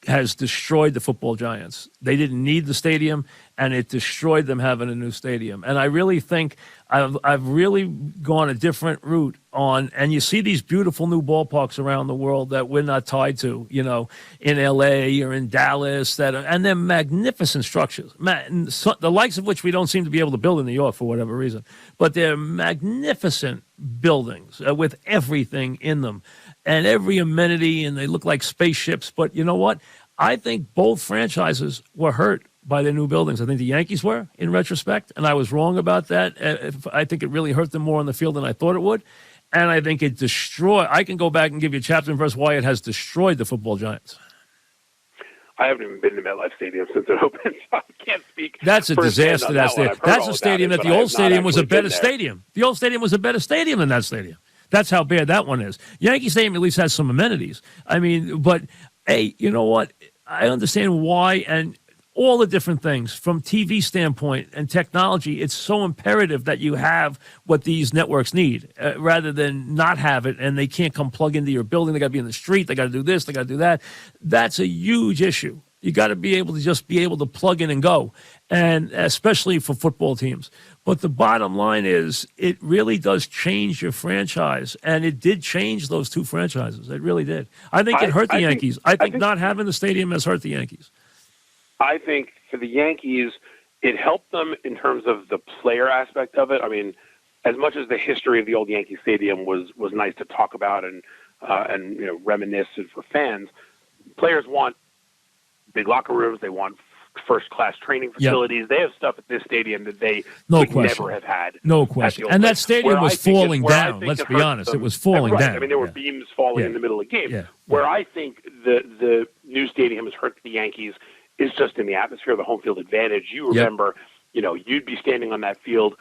Speaker 2: has destroyed the football giants. They didn't need the stadium, and it destroyed them having a new stadium. And I really think I've really gone a different route on, and you see these beautiful new ballparks around the world that we're not tied to, in L.A. or in Dallas, and they're magnificent structures, the likes of which we don't seem to be able to build in New York for whatever reason. But they're magnificent buildings with everything in them and every amenity, and they look like spaceships. But you know what? I think both franchises were hurt by their new buildings. I think the Yankees were, in retrospect, and I was wrong about that. I think it really hurt them more on the field than I thought it would. And I think it destroyed. I can go back and give you chapter and verse why it has destroyed the football giants.
Speaker 3: I haven't even been to MetLife Stadium since it opened, so I can't speak.
Speaker 2: That's a disaster. That's a stadium that the old stadium was a better stadium. The old stadium was a better stadium than that stadium. That's how bad that one is. Yankee Stadium at least has some amenities. I mean, but, hey, you know what? I understand why, and all the different things from TV standpoint and technology. It's so imperative that you have what these networks need rather than not have it, and they can't come plug into your building. They got to be in the street. They got to do this. They got to do that. That's a huge issue. You got to be able to plug in and go, and especially for football teams. But the bottom line is it really does change your franchise, and it did change those two franchises. It really did. I think it hurt the Yankees. I think not having the stadium has hurt the Yankees.
Speaker 3: I think for the Yankees, it helped them in terms of the player aspect of it. I mean, as much as the history of the old Yankee Stadium was nice to talk about and reminisce for fans, players want big locker rooms. They want first-class training facilities. Yep. They have stuff at this stadium that they could never have had.
Speaker 2: No question. And that stadium was falling down. Let's be honest. It was falling down.
Speaker 3: I mean, there were beams falling in the middle of the game.
Speaker 2: Yeah.
Speaker 3: Where I think the new stadium has hurt the Yankees is just in the atmosphere, the home field advantage. You remember, you'd be standing on that field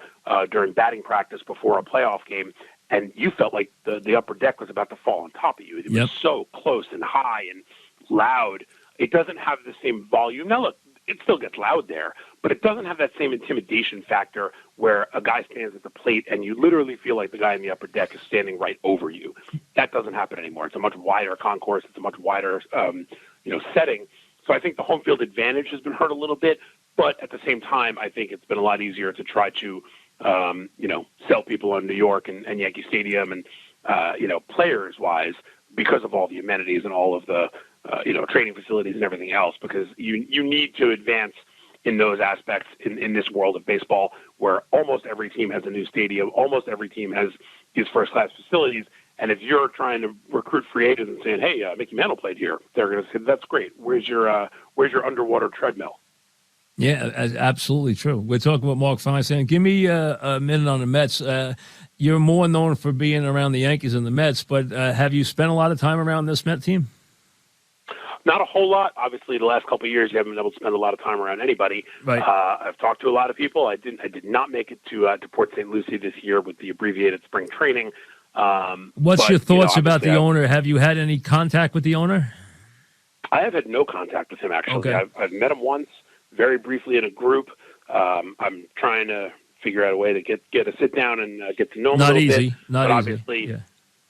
Speaker 3: during batting practice before a playoff game, and you felt like the upper deck was about to fall on top of you. It was so close and high and loud. It doesn't have the same volume. Now, look, it still gets loud there, but it doesn't have that same intimidation factor where a guy stands at the plate and you literally feel like the guy in the upper deck is standing right over you. That doesn't happen anymore. It's a much wider concourse. It's a much wider, setting. So I think the home field advantage has been hurt a little bit, but at the same time, I think it's been a lot easier to try to, sell people on New York and Yankee Stadium and, players-wise because of all the amenities and all of the, training facilities and everything else, because you need to advance in those aspects in this world of baseball where almost every team has a new stadium, almost every team has these first-class facilities. And if you're trying to recruit free agents and saying, "Hey, Mickey Mantle played here," they're going to say, "That's great. Where's your underwater treadmill?"
Speaker 2: Yeah, absolutely true. We're talking about Mark Feinsand. Give me a minute on the Mets. You're more known for being around the Yankees and the Mets, but have you spent a lot of time around this Met team?
Speaker 3: Not a whole lot. Obviously, the last couple of years, you haven't been able to spend a lot of time around anybody.
Speaker 2: Right.
Speaker 3: I've talked to a lot of people. I did not make it to Port St. Lucie this year with the abbreviated spring training.
Speaker 2: What's your thoughts about the owner? Have you had any contact with the owner?
Speaker 3: I have had no contact with him, actually.
Speaker 2: Okay.
Speaker 3: I've met him once, very briefly in a group. I'm trying to figure out a way to get a sit down and get to know him a little bit.
Speaker 2: Not easy.
Speaker 3: Obviously,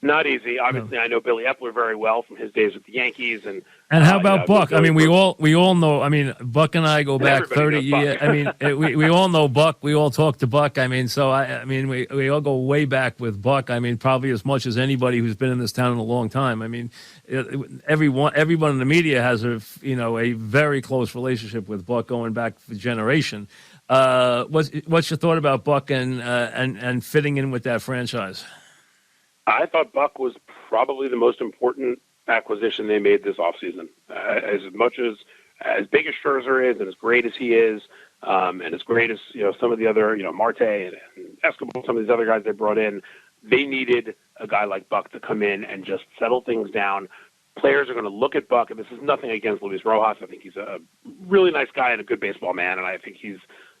Speaker 3: not easy. Obviously, I know Billy Epler very well from his days with the Yankees. And
Speaker 2: how about Buck? I mean, we all know. I mean, Buck and I go back 30 years. I mean, we all know Buck. We all talk to Buck. I mean, so we all go way back with Buck. I mean, probably as much as anybody who's been in this town in a long time. I mean, everyone in the media has a very close relationship with Buck going back for generation. What's your thought about Buck and fitting in with that franchise?
Speaker 3: I thought Buck was probably the most important acquisition they made this offseason. As big as Scherzer is and as great as he is, and as great as some of the other, Marte and Escobar, some of these other guys they brought in, they needed a guy like Buck to come in and just settle things down. Players are going to look at Buck, and this is nothing against Luis Rojas. I think he's a really nice guy and a good baseball man, and I think he's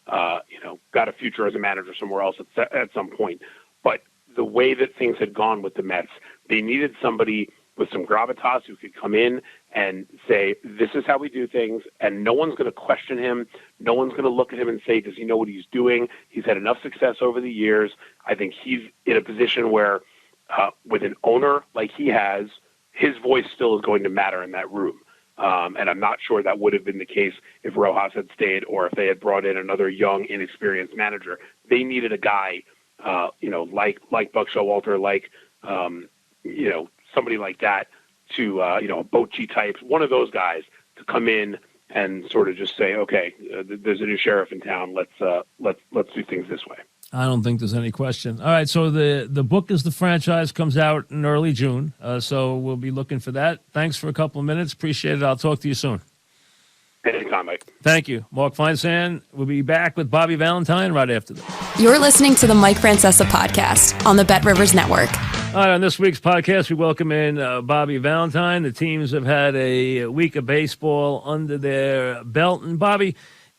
Speaker 3: got a future as a manager somewhere else at some point. But the way that things had gone with the Mets, they needed somebody with some gravitas who could come in and say, this is how we do things, and no one's going to question him. No one's going to look at him and say, does he know what he's doing? He's had enough success over the years. I think he's in a position where with an owner like he has, his voice still is going to matter in that room. And I'm not sure that would have been the case if Rojas had stayed or if they had brought in another young, inexperienced manager. They needed a guy, like Buck Showalter, somebody like that to, a Bochy type, one of those guys to come in and sort of just say, okay, there's a new sheriff in town. Let's do things this way.
Speaker 2: I don't think there's any question. All right, so the book is The Franchise, comes out in early June, so we'll be looking for that. Thanks for a couple of minutes. Appreciate it. I'll talk to you soon.
Speaker 3: Anytime, Mike.
Speaker 2: Thank you. Mark Feinsand. We'll be back with Bobby Valentine right after this.
Speaker 1: You're listening to the Mike Francesa podcast on the Bet Rivers Network.
Speaker 2: All right, on this week's podcast, we welcome in Bobby Valentine. The teams have had a week of baseball under their belt. And, Bobby,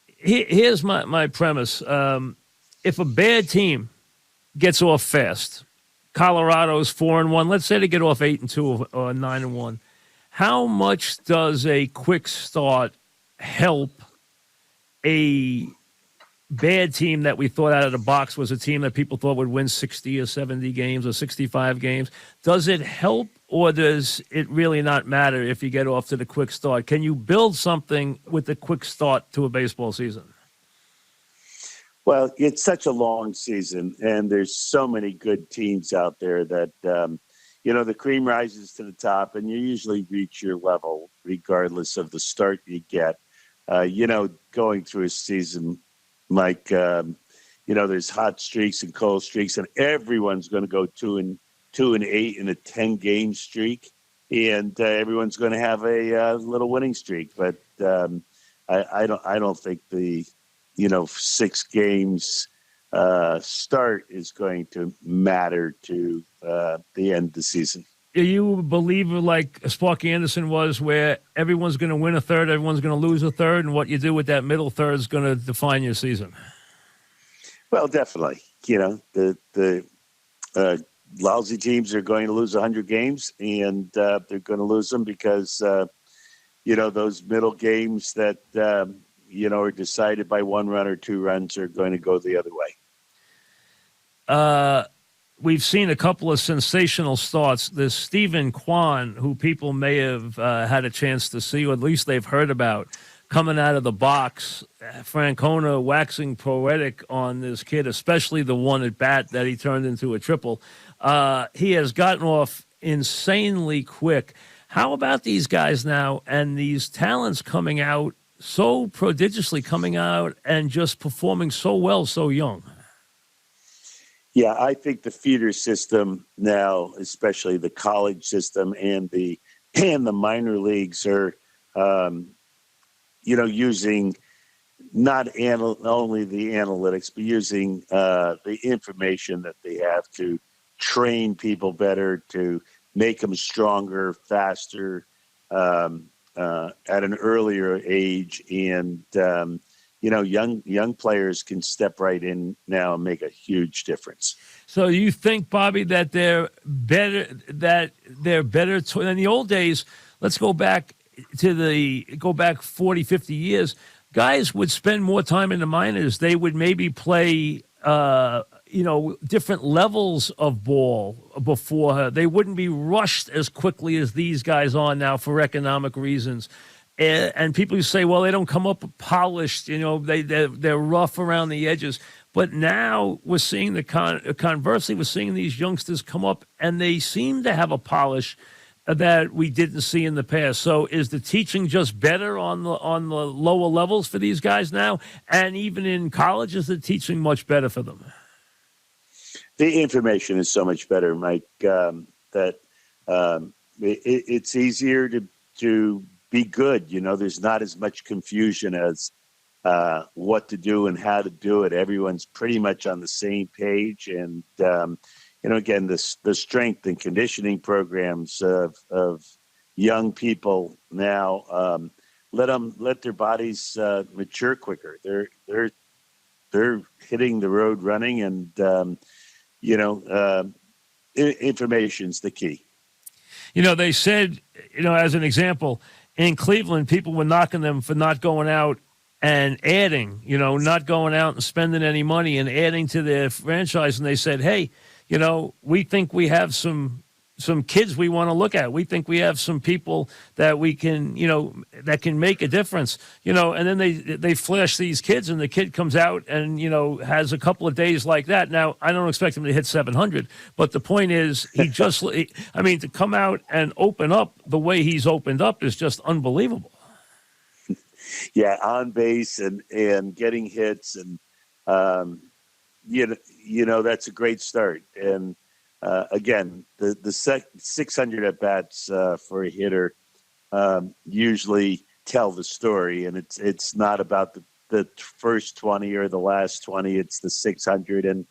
Speaker 2: here's my premise. If a bad team gets off fast, Colorado's 4-1, let's say they get off 8-2 or 9-1, how much does a quick start help a bad team that we thought out of the box was a team that people thought would win 60 or 70 games or 65 games? Does it help, or does it really not matter if you get off to the quick start? Can you build something with the quick start to a baseball season?
Speaker 4: Well, it's such a long season, and there's so many good teams out there that, the cream rises to the top, and you usually reach your level regardless of the start you get. Going through a season, Mike, there's hot streaks and cold streaks, and everyone's going to go 2-8 in a 10-game streak, and everyone's going to have a little winning streak. But I don't think the 6 games start is going to matter to the end of the season.
Speaker 2: Are you a believer like Sparky Anderson was, where everyone's going to win a third, everyone's going to lose a third, and what you do with that middle third is going to define your season? Well,
Speaker 4: definitely. The lousy teams are going to lose 100 games, and they're going to lose them because, those middle games that are decided by 1 run or 2 runs are going to go the other way.
Speaker 2: We've seen a couple of sensational starts. There's Stephen Kwan, who people may have had a chance to see, or at least they've heard about, coming out of the box. Francona waxing poetic on this kid, especially the one at bat that he turned into a triple. He has gotten off insanely quick. How about these guys now and these talents coming out so prodigiously, coming out and just performing so well, so young?
Speaker 4: Yeah, I think the feeder system now, especially the college system and the minor leagues, are using not only the analytics, but using the information that they have to train people better, to make them stronger, faster, at an earlier age. And young players can step right in now and make a huge difference.
Speaker 2: So you think, Bobby, that they're better in the old days? Let's go back 40, 50 years. Guys would spend more time in the minors. They would maybe play, different levels of ball before. They wouldn't be rushed as quickly as these guys are now for economic reasons. And people say, well, they don't come up polished, they're rough around the edges. But now we're seeing conversely, we're seeing these youngsters come up and they seem to have a polish that we didn't see in the past. So is the teaching just better on the lower levels for these guys now? And even in college, is the teaching much better for them?
Speaker 4: The information is so much better, Mike, that it's easier to be good. There's not as much confusion as what to do and how to do it. Everyone's pretty much on the same page. And, again, the strength and conditioning programs of young people now, let their bodies mature quicker. They're hitting the road running, and, information's the key.
Speaker 2: They said, as an example, in Cleveland, people were knocking them for not going out and adding, not going out and spending any money and adding to their franchise. And they said, hey, we think we have some some kids we want to look at. We think we have some people that we can, that can make a difference, and then they flash these kids and the kid comes out and, has a couple of days like that. Now, I don't expect him to hit 700, but the point is to come out and open up the way he's opened up is just unbelievable.
Speaker 4: Yeah, on base and getting hits and, that's a great start. And, again, the 600 at bats for a hitter usually tell the story, and it's not about the first 20 or the last 20. It's the 600, and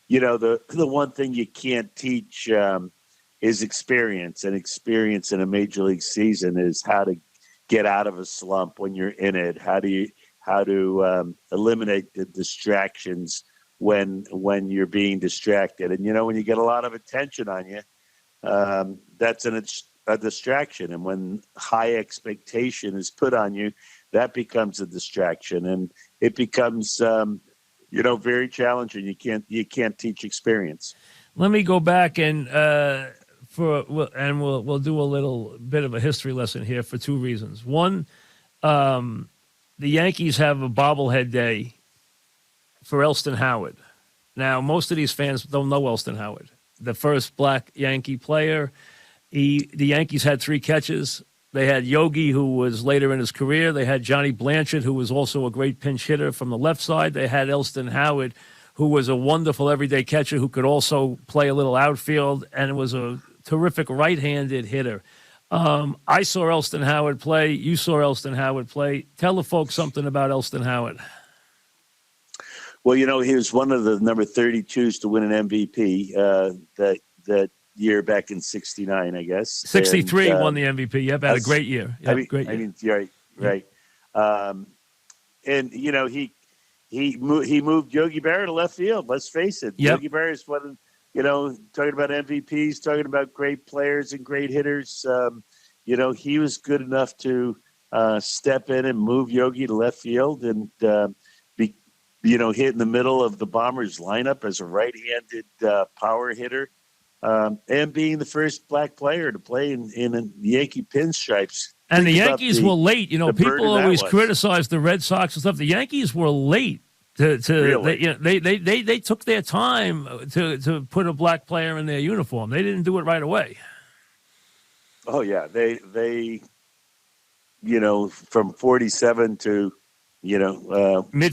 Speaker 4: the one thing you can't teach is experience, and experience in a major league season is how to get out of a slump when you're in it. How to eliminate the distractions when you're being distracted. And, when you get a lot of attention on you, that's a distraction. And when high expectation is put on you, that becomes a distraction. And it becomes, very challenging. You can't teach experience.
Speaker 2: Let me go back and we'll do a little bit of a history lesson here for two reasons. One, the Yankees have a bobblehead day for Elston Howard. Now, most of these fans don't know Elston Howard, the first black Yankee player. The Yankees had 3 catches. They had Yogi, who was later in his career. They had Johnny Blanchard, who was also a great pinch hitter from the left side. They had Elston Howard, who was a wonderful everyday catcher who could also play a little outfield and was a terrific right-handed hitter. I saw Elston Howard play. You saw Elston Howard play. Tell the folks something about Elston Howard.
Speaker 4: Well, he was one of the number 32s to win an MVP that year back in '69, I guess.
Speaker 2: 63 won the MVP. Yep, had a great year. Yep, great year.
Speaker 4: Right. And he moved Yogi Berra to left field. Let's face it.
Speaker 2: Yep.
Speaker 4: Yogi Berra is one of, talking about MVPs, talking about great players and great hitters. He was good enough to step in and move Yogi to left field and hit in the middle of the Bombers lineup as a right-handed power hitter, and being the first black player to play in the Yankee pinstripes.
Speaker 2: And the Yankees were late. People always criticize the Red Sox and stuff. The Yankees were late
Speaker 4: really?
Speaker 2: They took their time to put a black player in their uniform. They didn't do it right away.
Speaker 4: Oh yeah, they from 47 to
Speaker 2: mid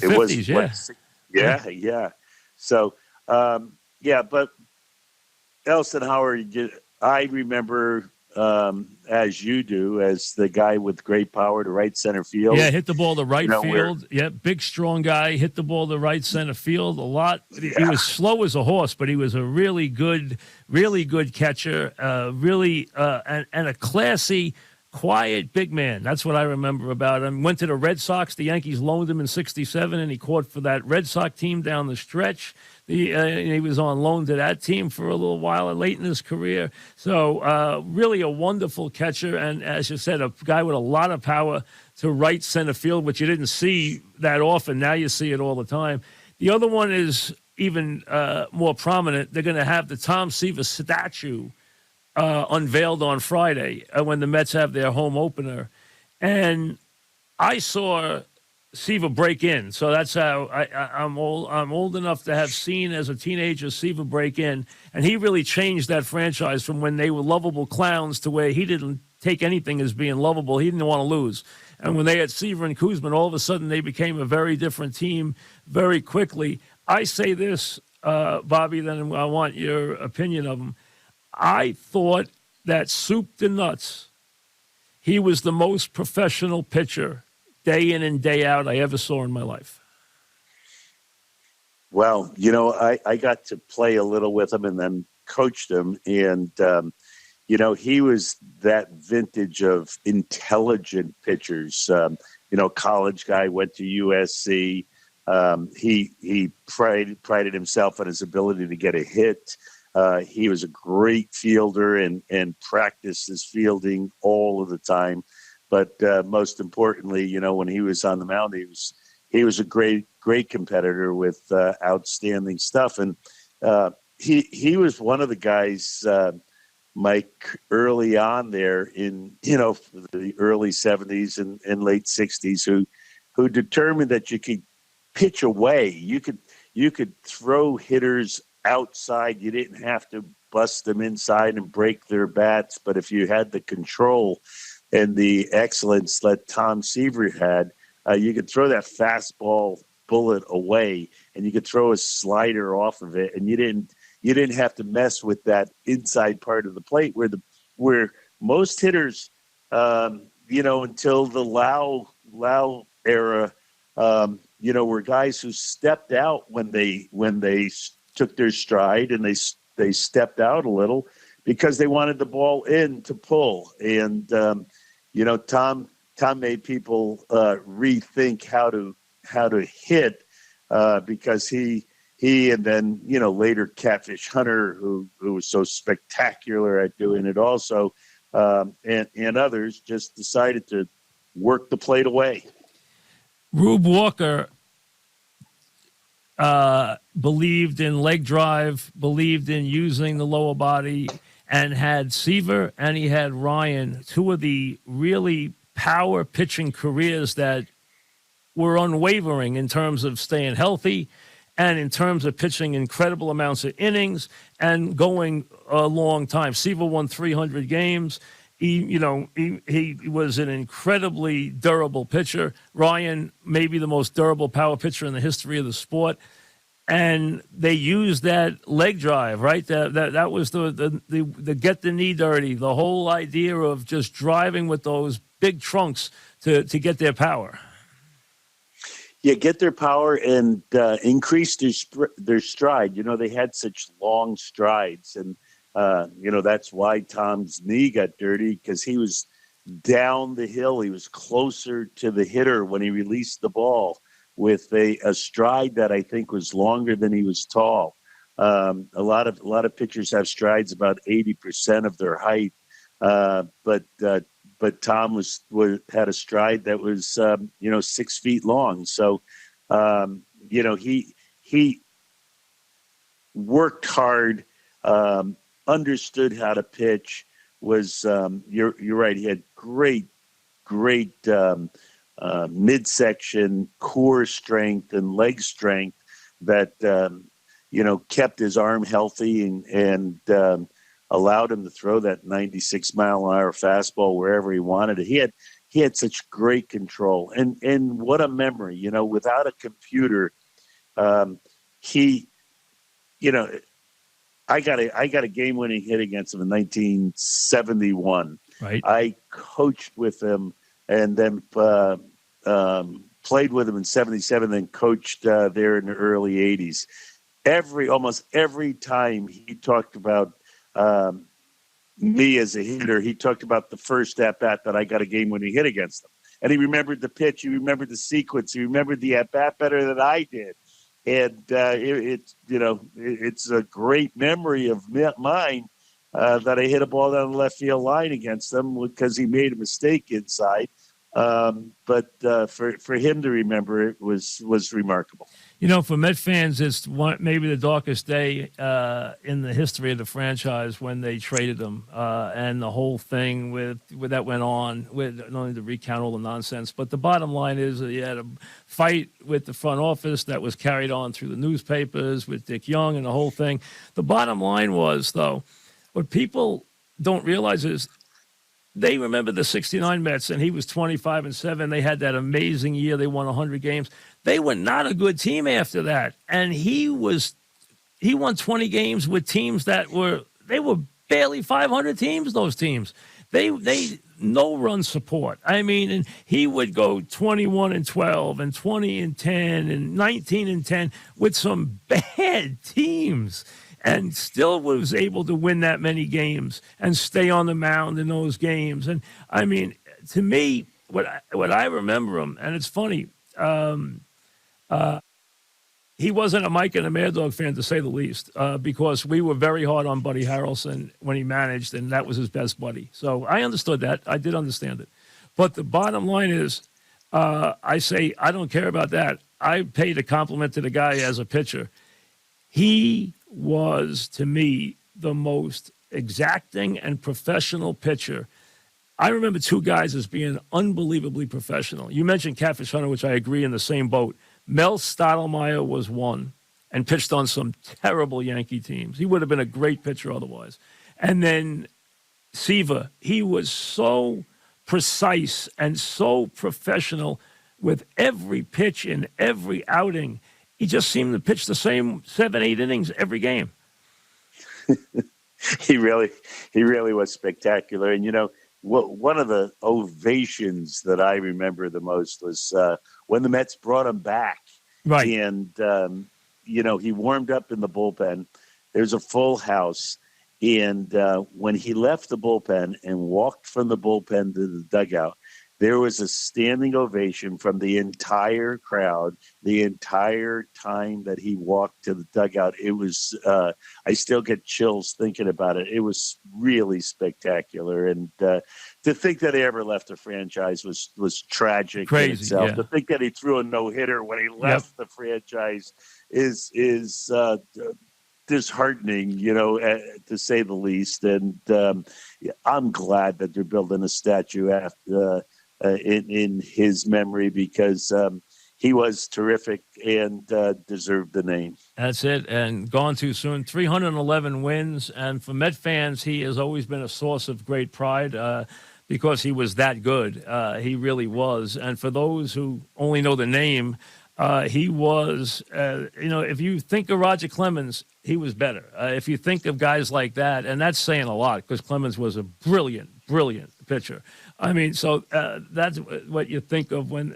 Speaker 2: 50s,
Speaker 4: yeah. So, but Elston Howard, I remember, as you do, as the guy with great power to right center field.
Speaker 2: Yeah, hit the ball to right field. Yeah, big, strong guy, hit the ball to right center field a lot. Yeah. He was slow as a horse, but he was a really good catcher, and a classy, quiet big man. That's what I remember about him. Went to the Red Sox. The Yankees loaned him in '67, and he caught for that Red Sox team down the stretch. He was on loan to that team for a little while late in his career. So really a wonderful catcher, and as you said, a guy with a lot of power to right center field, which you didn't see that often. Now you see it all the time. The other one is even more prominent. They're going to have the Tom Seaver statue unveiled on Friday when the Mets have their home opener. And I saw Seaver break in. So that's how I'm old enough to have seen as a teenager Seaver break in. And he really changed that franchise from when they were lovable clowns to where he didn't take anything as being lovable. He didn't want to lose. And when they had Seaver and Kuzman, all of a sudden they became a very different team very quickly. I say this, Bobby, then I want your opinion of him. I thought that soup to nuts, he was the most professional pitcher day in and day out I ever saw in my life.
Speaker 4: Well, I got to play a little with him and then coached him. And, he was that vintage of intelligent pitchers. College guy, went to USC. He prided himself on his ability to get a hit. He was a great fielder and practiced his fielding all of the time. But most importantly, when he was on the mound, he was a great competitor with outstanding stuff. And he was one of the guys Mike early on there in, the early 70s and late 60s who determined that you could pitch away. You could throw hitters outside. You didn't have to bust them inside and break their bats. But if you had the control and the excellence that Tom Seaver had, you could throw that fastball bullet away, and you could throw a slider off of it, and you didn't have to mess with that inside part of the plate where most hitters, until the Lau era, were guys who stepped out when they took their stride, and they stepped out a little because they wanted the ball in to pull. And Tom made people rethink how to hit because he and then later Catfish Hunter, who was so spectacular at doing it also, and others just decided to work the plate away.
Speaker 2: Rube Walker believed in leg drive, believed in using the lower body, and had Seaver and he had Ryan, two of the really power pitching careers that were unwavering in terms of staying healthy and in terms of pitching incredible amounts of innings and going a long time. Seaver won 300 games. He was an incredibly durable pitcher. Ryan, maybe the most durable power pitcher in the history of the sport. And they used that leg drive, right? That was the get the knee dirty, the whole idea of just driving with those big trunks to get their power.
Speaker 4: Yeah, get their power and increase their stride. They had such long strides, and that's why Tom's knee got dirty, because he was down the hill. He was closer to the hitter when he released the ball with a stride that I think was longer than he was tall. A lot of pitchers have strides about 80% of their height, but Tom had a stride that was 6 feet long. So he worked hard, understood how to pitch. Was you're right. He had great midsection, core strength, and leg strength that kept his arm healthy and allowed him to throw that 96-mile-an-hour fastball wherever he wanted it. He had such great control, and what a memory. Without a computer, I got a game-winning hit against him in 1971.
Speaker 2: Right.
Speaker 4: I coached with him and then played with him in 77, then coached there in the early 80s. Almost every time he talked about me as a hitter, he talked about the first at-bat that I got a game-winning hit against him. And he remembered the pitch, he remembered the sequence, he remembered the at-bat better than I did. And it's a great memory of mine that I hit a ball down the left field line against him because he made a mistake inside. But for him to remember it was remarkable.
Speaker 2: For Met fans, it's maybe the darkest day in the history of the franchise when they traded him, and the whole thing with that went on, with not only to recount all the nonsense, but the bottom line is that he had a fight with the front office that was carried on through the newspapers with Dick Young and the whole thing. The bottom line was, though, what people don't realize is they remember the 69 Mets, and he was 25-7. They had that amazing year. They won 100 games. They were not a good team after that. And he won 20 games with teams that were barely 500 teams, those teams. They no run support. I mean, and he would go 21-12 and 20-10 and 19-10 with some bad teams, and still was able to win that many games and stay on the mound in those games. And I mean, to me, what I remember him, and it's funny, he wasn't a Mike and a Mad Dog fan, to say the least, because we were very hard on Buddy Harrelson when he managed, and that was his best buddy. So I understood that. I did understand it. But the bottom line is, I say, I don't care about that. I paid a compliment to the guy as a pitcher. He was, to me, the most exacting and professional pitcher. I remember two guys as being unbelievably professional. You mentioned Catfish Hunter, which I agree, in the same boat. Mel Stottlemyre was one and pitched on some terrible Yankee teams. He would have been a great pitcher otherwise. And then Seaver, he was so precise and so professional with every pitch in every outing. He just seemed to pitch the same 7-8 innings every game.
Speaker 4: He really was spectacular. And, one of the ovations that I remember the most was when the Mets brought him back.
Speaker 2: Right.
Speaker 4: And, he warmed up in the bullpen. There's a full house. And when he left the bullpen and walked from the bullpen to the dugout, there was a standing ovation from the entire crowd the entire time that he walked to the dugout. It was, I still get chills thinking about it. It was really spectacular. And to think that he ever left the franchise was tragic.
Speaker 2: Crazy,
Speaker 4: in itself.
Speaker 2: yeah.
Speaker 4: To think that he threw a no-hitter when he left the franchise is disheartening, to say the least. And I'm glad that they're building a statue after in his memory, because he was terrific and deserved the name.
Speaker 2: That's it, and gone too soon. 311 wins, and for Met fans, he has always been a source of great pride because he was that good. He really was. And for those who only know the name, he was, if you think of Roger Clemens, he was better. If you think of guys like that, and that's saying a lot because Clemens was a brilliant pitcher. I mean, so that's what you think of when,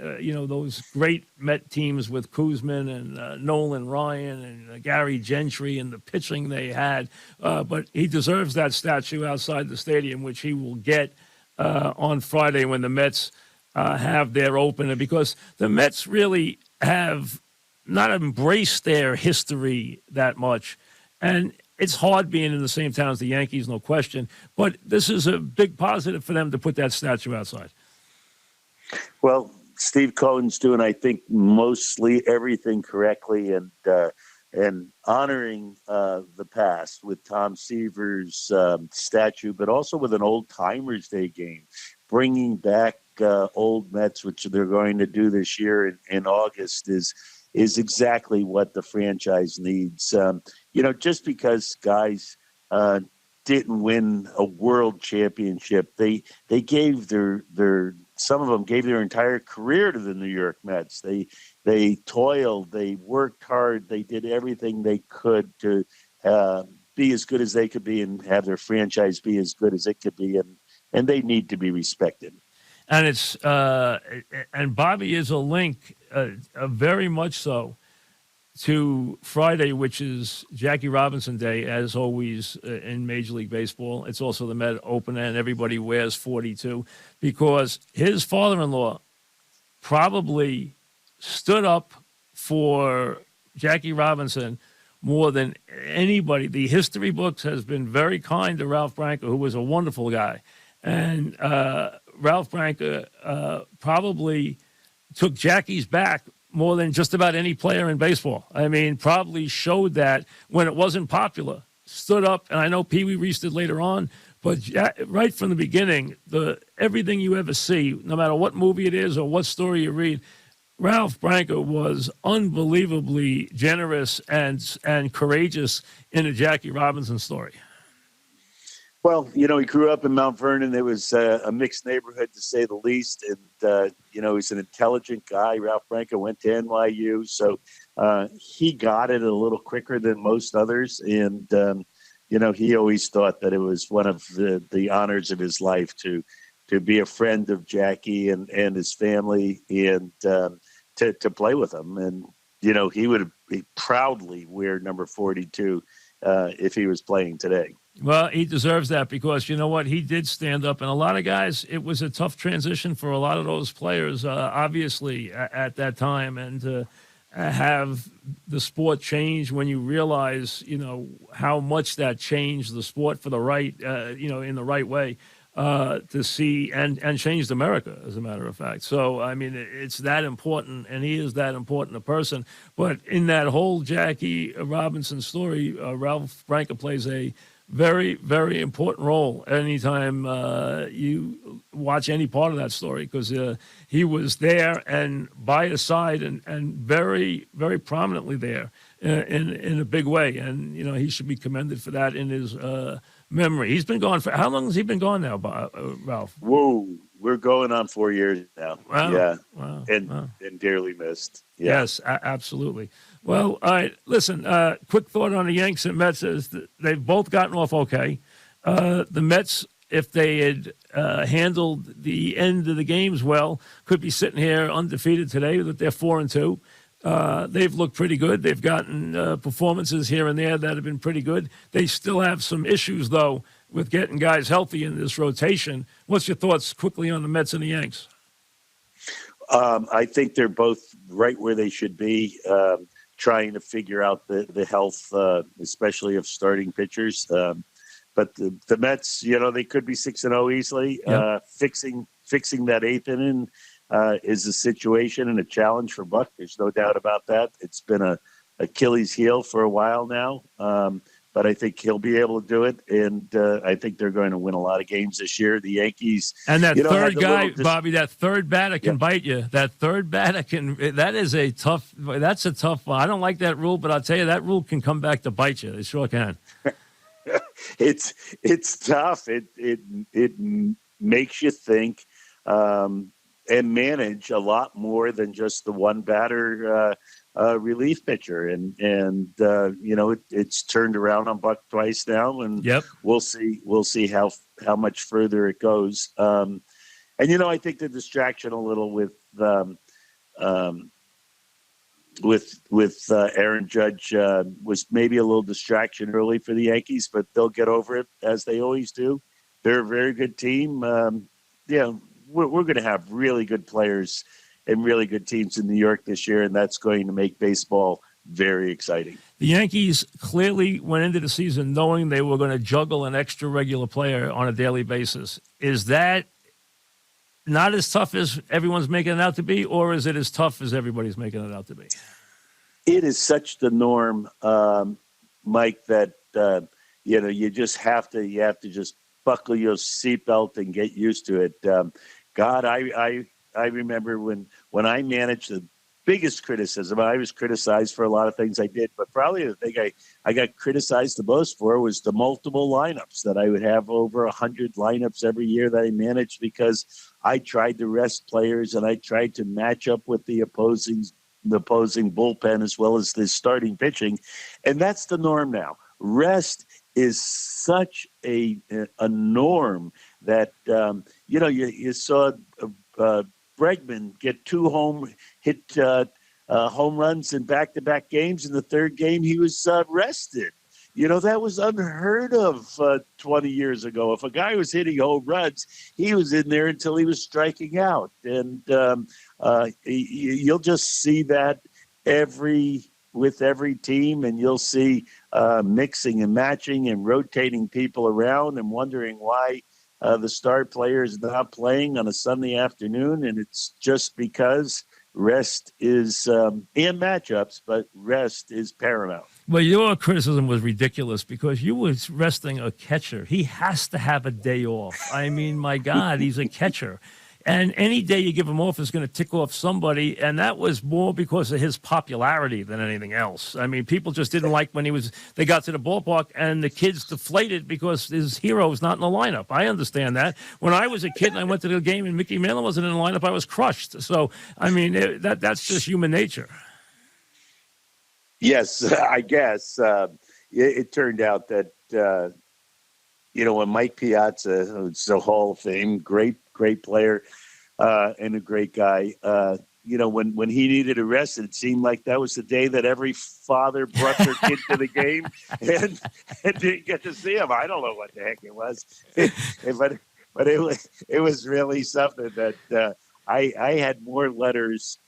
Speaker 2: those great Met teams with Koosman and Nolan Ryan and Gary Gentry and the pitching they had. But he deserves that statue outside the stadium, which he will get on Friday when the Mets have their opener, because the Mets really have not embraced their history that much. And it's hard being in the same town as the Yankees, no question. But this is a big positive for them to put that statue outside.
Speaker 4: Well, Steve Cohen's doing, I think, mostly everything correctly, and honoring the past with Tom Seaver's statue, but also with an Old Timers Day game, bringing back old Mets, which they're going to do this year in August, is exactly what the franchise needs. Just because guys didn't win a world championship, they gave their some of them gave their entire career to the New York Mets. They toiled, they worked hard, they did everything they could to be as good as they could be and have their franchise be as good as it could be, and they need to be respected.
Speaker 2: And it's and Bobby is a link, very much so, to Friday, which is Jackie Robinson Day, as always in Major League Baseball. It's also the Met opener, and everybody wears 42, because his father-in-law probably stood up for Jackie Robinson more than anybody. The history books has been very kind to Ralph Branca, who was a wonderful guy. And Ralph Branca probably took Jackie's back more than just about any player in baseball. I mean, probably showed that when it wasn't popular, stood up, and I know Pee Wee Reese did later on, but right from the beginning, everything you ever see, no matter what movie it is or what story you read, Ralph Branca was unbelievably generous and courageous in the Jackie Robinson story.
Speaker 4: Well, he grew up in Mount Vernon. It was a mixed neighborhood, to say the least. And, he's an intelligent guy. Ralph Branca went to NYU. So he got it a little quicker than most others. And, he always thought that it was one of the honors of his life to be a friend of Jackie and his family, and to play with him. And, he would proudly wear number 42 if he was playing today.
Speaker 2: Well, he deserves that, because you know what? He did stand up. And a lot of guys, it was a tough transition for a lot of those players, obviously, at that time. And to have the sport change when you realize, how much that changed the sport for the right, in the right way, to see and changed America, as a matter of fact. So, I mean, it's that important, and he is that important a person. But in that whole Jackie Robinson story, Ralph Branca plays a very, very important role anytime you watch any part of that story, because he was there and by his side and very, very prominently there in a big way. And, he should be commended for that in his memory. He's been gone for, how long has he been gone now, Ralph?
Speaker 4: Whoa, we're going on 4 years now.
Speaker 2: Wow.
Speaker 4: Yeah.
Speaker 2: Wow.
Speaker 4: And dearly missed. Yeah.
Speaker 2: Yes, absolutely. Well, all right, listen, quick thought on the Yanks and Mets is that they've both gotten off okay. The Mets, if they had handled the end of the games well, could be sitting here undefeated today, that they're 4-2. They've looked pretty good. They've gotten performances here and there that have been pretty good. They still have some issues, though, with getting guys healthy in this rotation. What's your thoughts quickly on the Mets and the Yanks?
Speaker 4: I think they're both right where they should be, trying to figure out the health, especially of starting pitchers. But the Mets, they could be 6-0 easily.
Speaker 2: Yeah.
Speaker 4: Fixing that eighth inning is a situation and a challenge for Buck. There's no doubt about that. It's been a Achilles heel for a while now. But I think he'll be able to do it, and I think they're going to win a lot of games this year. The Yankees,
Speaker 2: and that third guy, Bobby, that third batter can bite you. That third batter that's a tough one. I don't like that rule, but I'll tell you, that rule can come back to bite you. It sure can.
Speaker 4: It's tough. It makes you think and manage a lot more than just the one batter relief pitcher, and it's turned around on Buck twice now, and we'll see how much further it goes. And I think the distraction a little with Aaron Judge was maybe a little distraction early for the Yankees, but they'll get over it as they always do. They're a very good team. We're going to have really good players and really good teams in New York this year, and that's going to make baseball very exciting.
Speaker 2: The Yankees clearly went into the season knowing they were going to juggle an extra regular player on a daily basis. Is that not as tough as everyone's making it out to be, or is it as tough as everybody's making it out to be?
Speaker 4: It is such the norm, Mike, that you just have to just buckle your seatbelt and get used to it. God, I remember when I managed, the biggest criticism, I was criticized for a lot of things I did, but probably the thing I got criticized the most for was the multiple lineups, that I would have over 100 lineups every year that I managed, because I tried to rest players and I tried to match up with the opposing bullpen as well as the starting pitching. And that's the norm now. Rest is such a norm that, you saw Bregman get two home runs in back-to-back games. In the third game, he was rested. That was unheard of 20 years ago. If a guy was hitting home runs, he was in there until he was striking out. And you'll just see that with every team, and you'll see mixing and matching and rotating people around and wondering why the star player is not playing on a Sunday afternoon, and it's just because rest is and matchups, but rest is paramount.
Speaker 2: Well, your criticism was ridiculous because you were resting a catcher. He has to have a day off. I mean, my God, he's a catcher. And any day you give him off is going to tick off somebody, and that was more because of his popularity than anything else. I mean, people just didn't like when they got to the ballpark and the kids deflated because his hero was not in the lineup. I understand that. When I was a kid and I went to the game and Mickey Mantle wasn't in the lineup, I was crushed. So, I mean, that's just human nature.
Speaker 4: Yes, I guess. It turned out that, when Mike Piazza, who's a Hall of Fame, great player and a great guy, when he needed a rest, it seemed like that was the day that every father brought their kid to the game and didn't get to see him. I don't know what the heck it was, but it was really something that I had more letters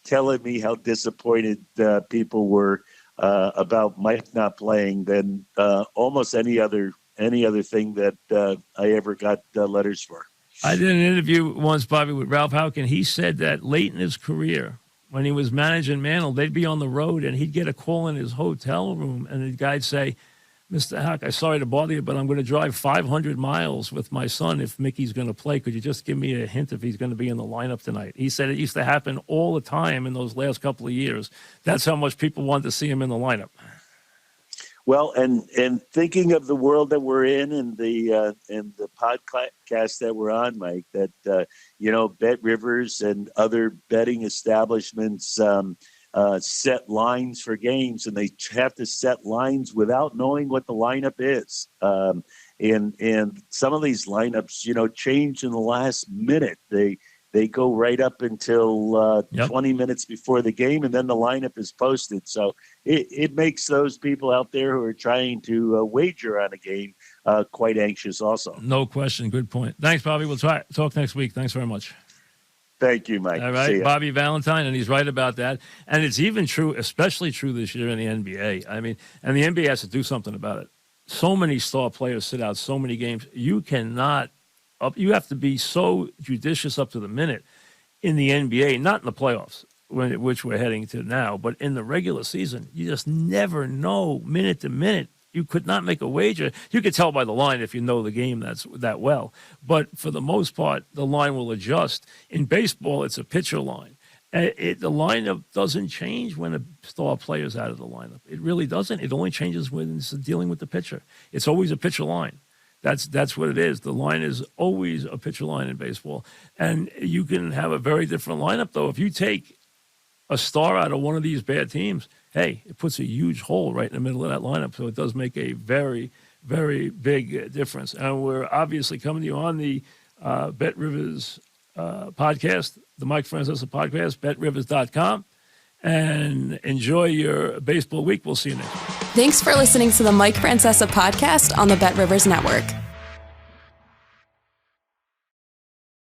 Speaker 4: telling me how disappointed people were about Mike not playing than almost any other thing that I ever got letters for.
Speaker 2: I did an interview once, Bobby, with Ralph Houcken. He said that late in his career, when he was managing Mantle, they'd be on the road and he'd get a call in his hotel room and the guy'd say, Mr. Hack, I'm sorry to bother you, but I'm going to drive 500 miles with my son if Mickey's going to play. Could you just give me a hint if he's going to be in the lineup tonight? He said it used to happen all the time in those last couple of years. That's how much people wanted to see him in the lineup.
Speaker 4: Well, and thinking of the world that we're in and the podcast that we're on, Mike, that Bet Rivers and other betting establishments set lines for games, and they have to set lines without knowing what the lineup is. And some of these lineups, change in the last minute. They go right up until 20 minutes before the game, and then the lineup is posted. So it makes those people out there who are trying to wager on a game quite anxious also.
Speaker 2: No question. Good point. Thanks, Bobby. We'll talk next week. Thanks very much.
Speaker 4: Thank you, Mike.
Speaker 2: All right, Bobby Valentine, and he's right about that. And it's even true, especially true this year in the NBA. I mean, and the NBA has to do something about it. So many star players sit out so many games. You have to be so judicious up to the minute in the NBA, not in the playoffs, which we're heading to now, but in the regular season. You just never know minute to minute. You could not make a wager. You could tell by the line if you know the game that well. But for the most part, the line will adjust. In baseball, it's a pitcher line. The lineup doesn't change when a star player's out of the lineup. It really doesn't. It only changes when it's dealing with the pitcher. It's always a pitcher line. That's what it is. The line is always a pitcher line in baseball. And you can have a very different lineup, though. If you take a star out of one of these bad teams, hey, it puts a huge hole right in the middle of that lineup. So it does make a very, very big difference. And we're obviously coming to you on the Bet Rivers podcast, the Mike Francesa podcast, betrivers.com. And enjoy your baseball week. We'll see you next week.
Speaker 1: Thanks for listening to the Mike Francesa podcast on the Bet Rivers Network.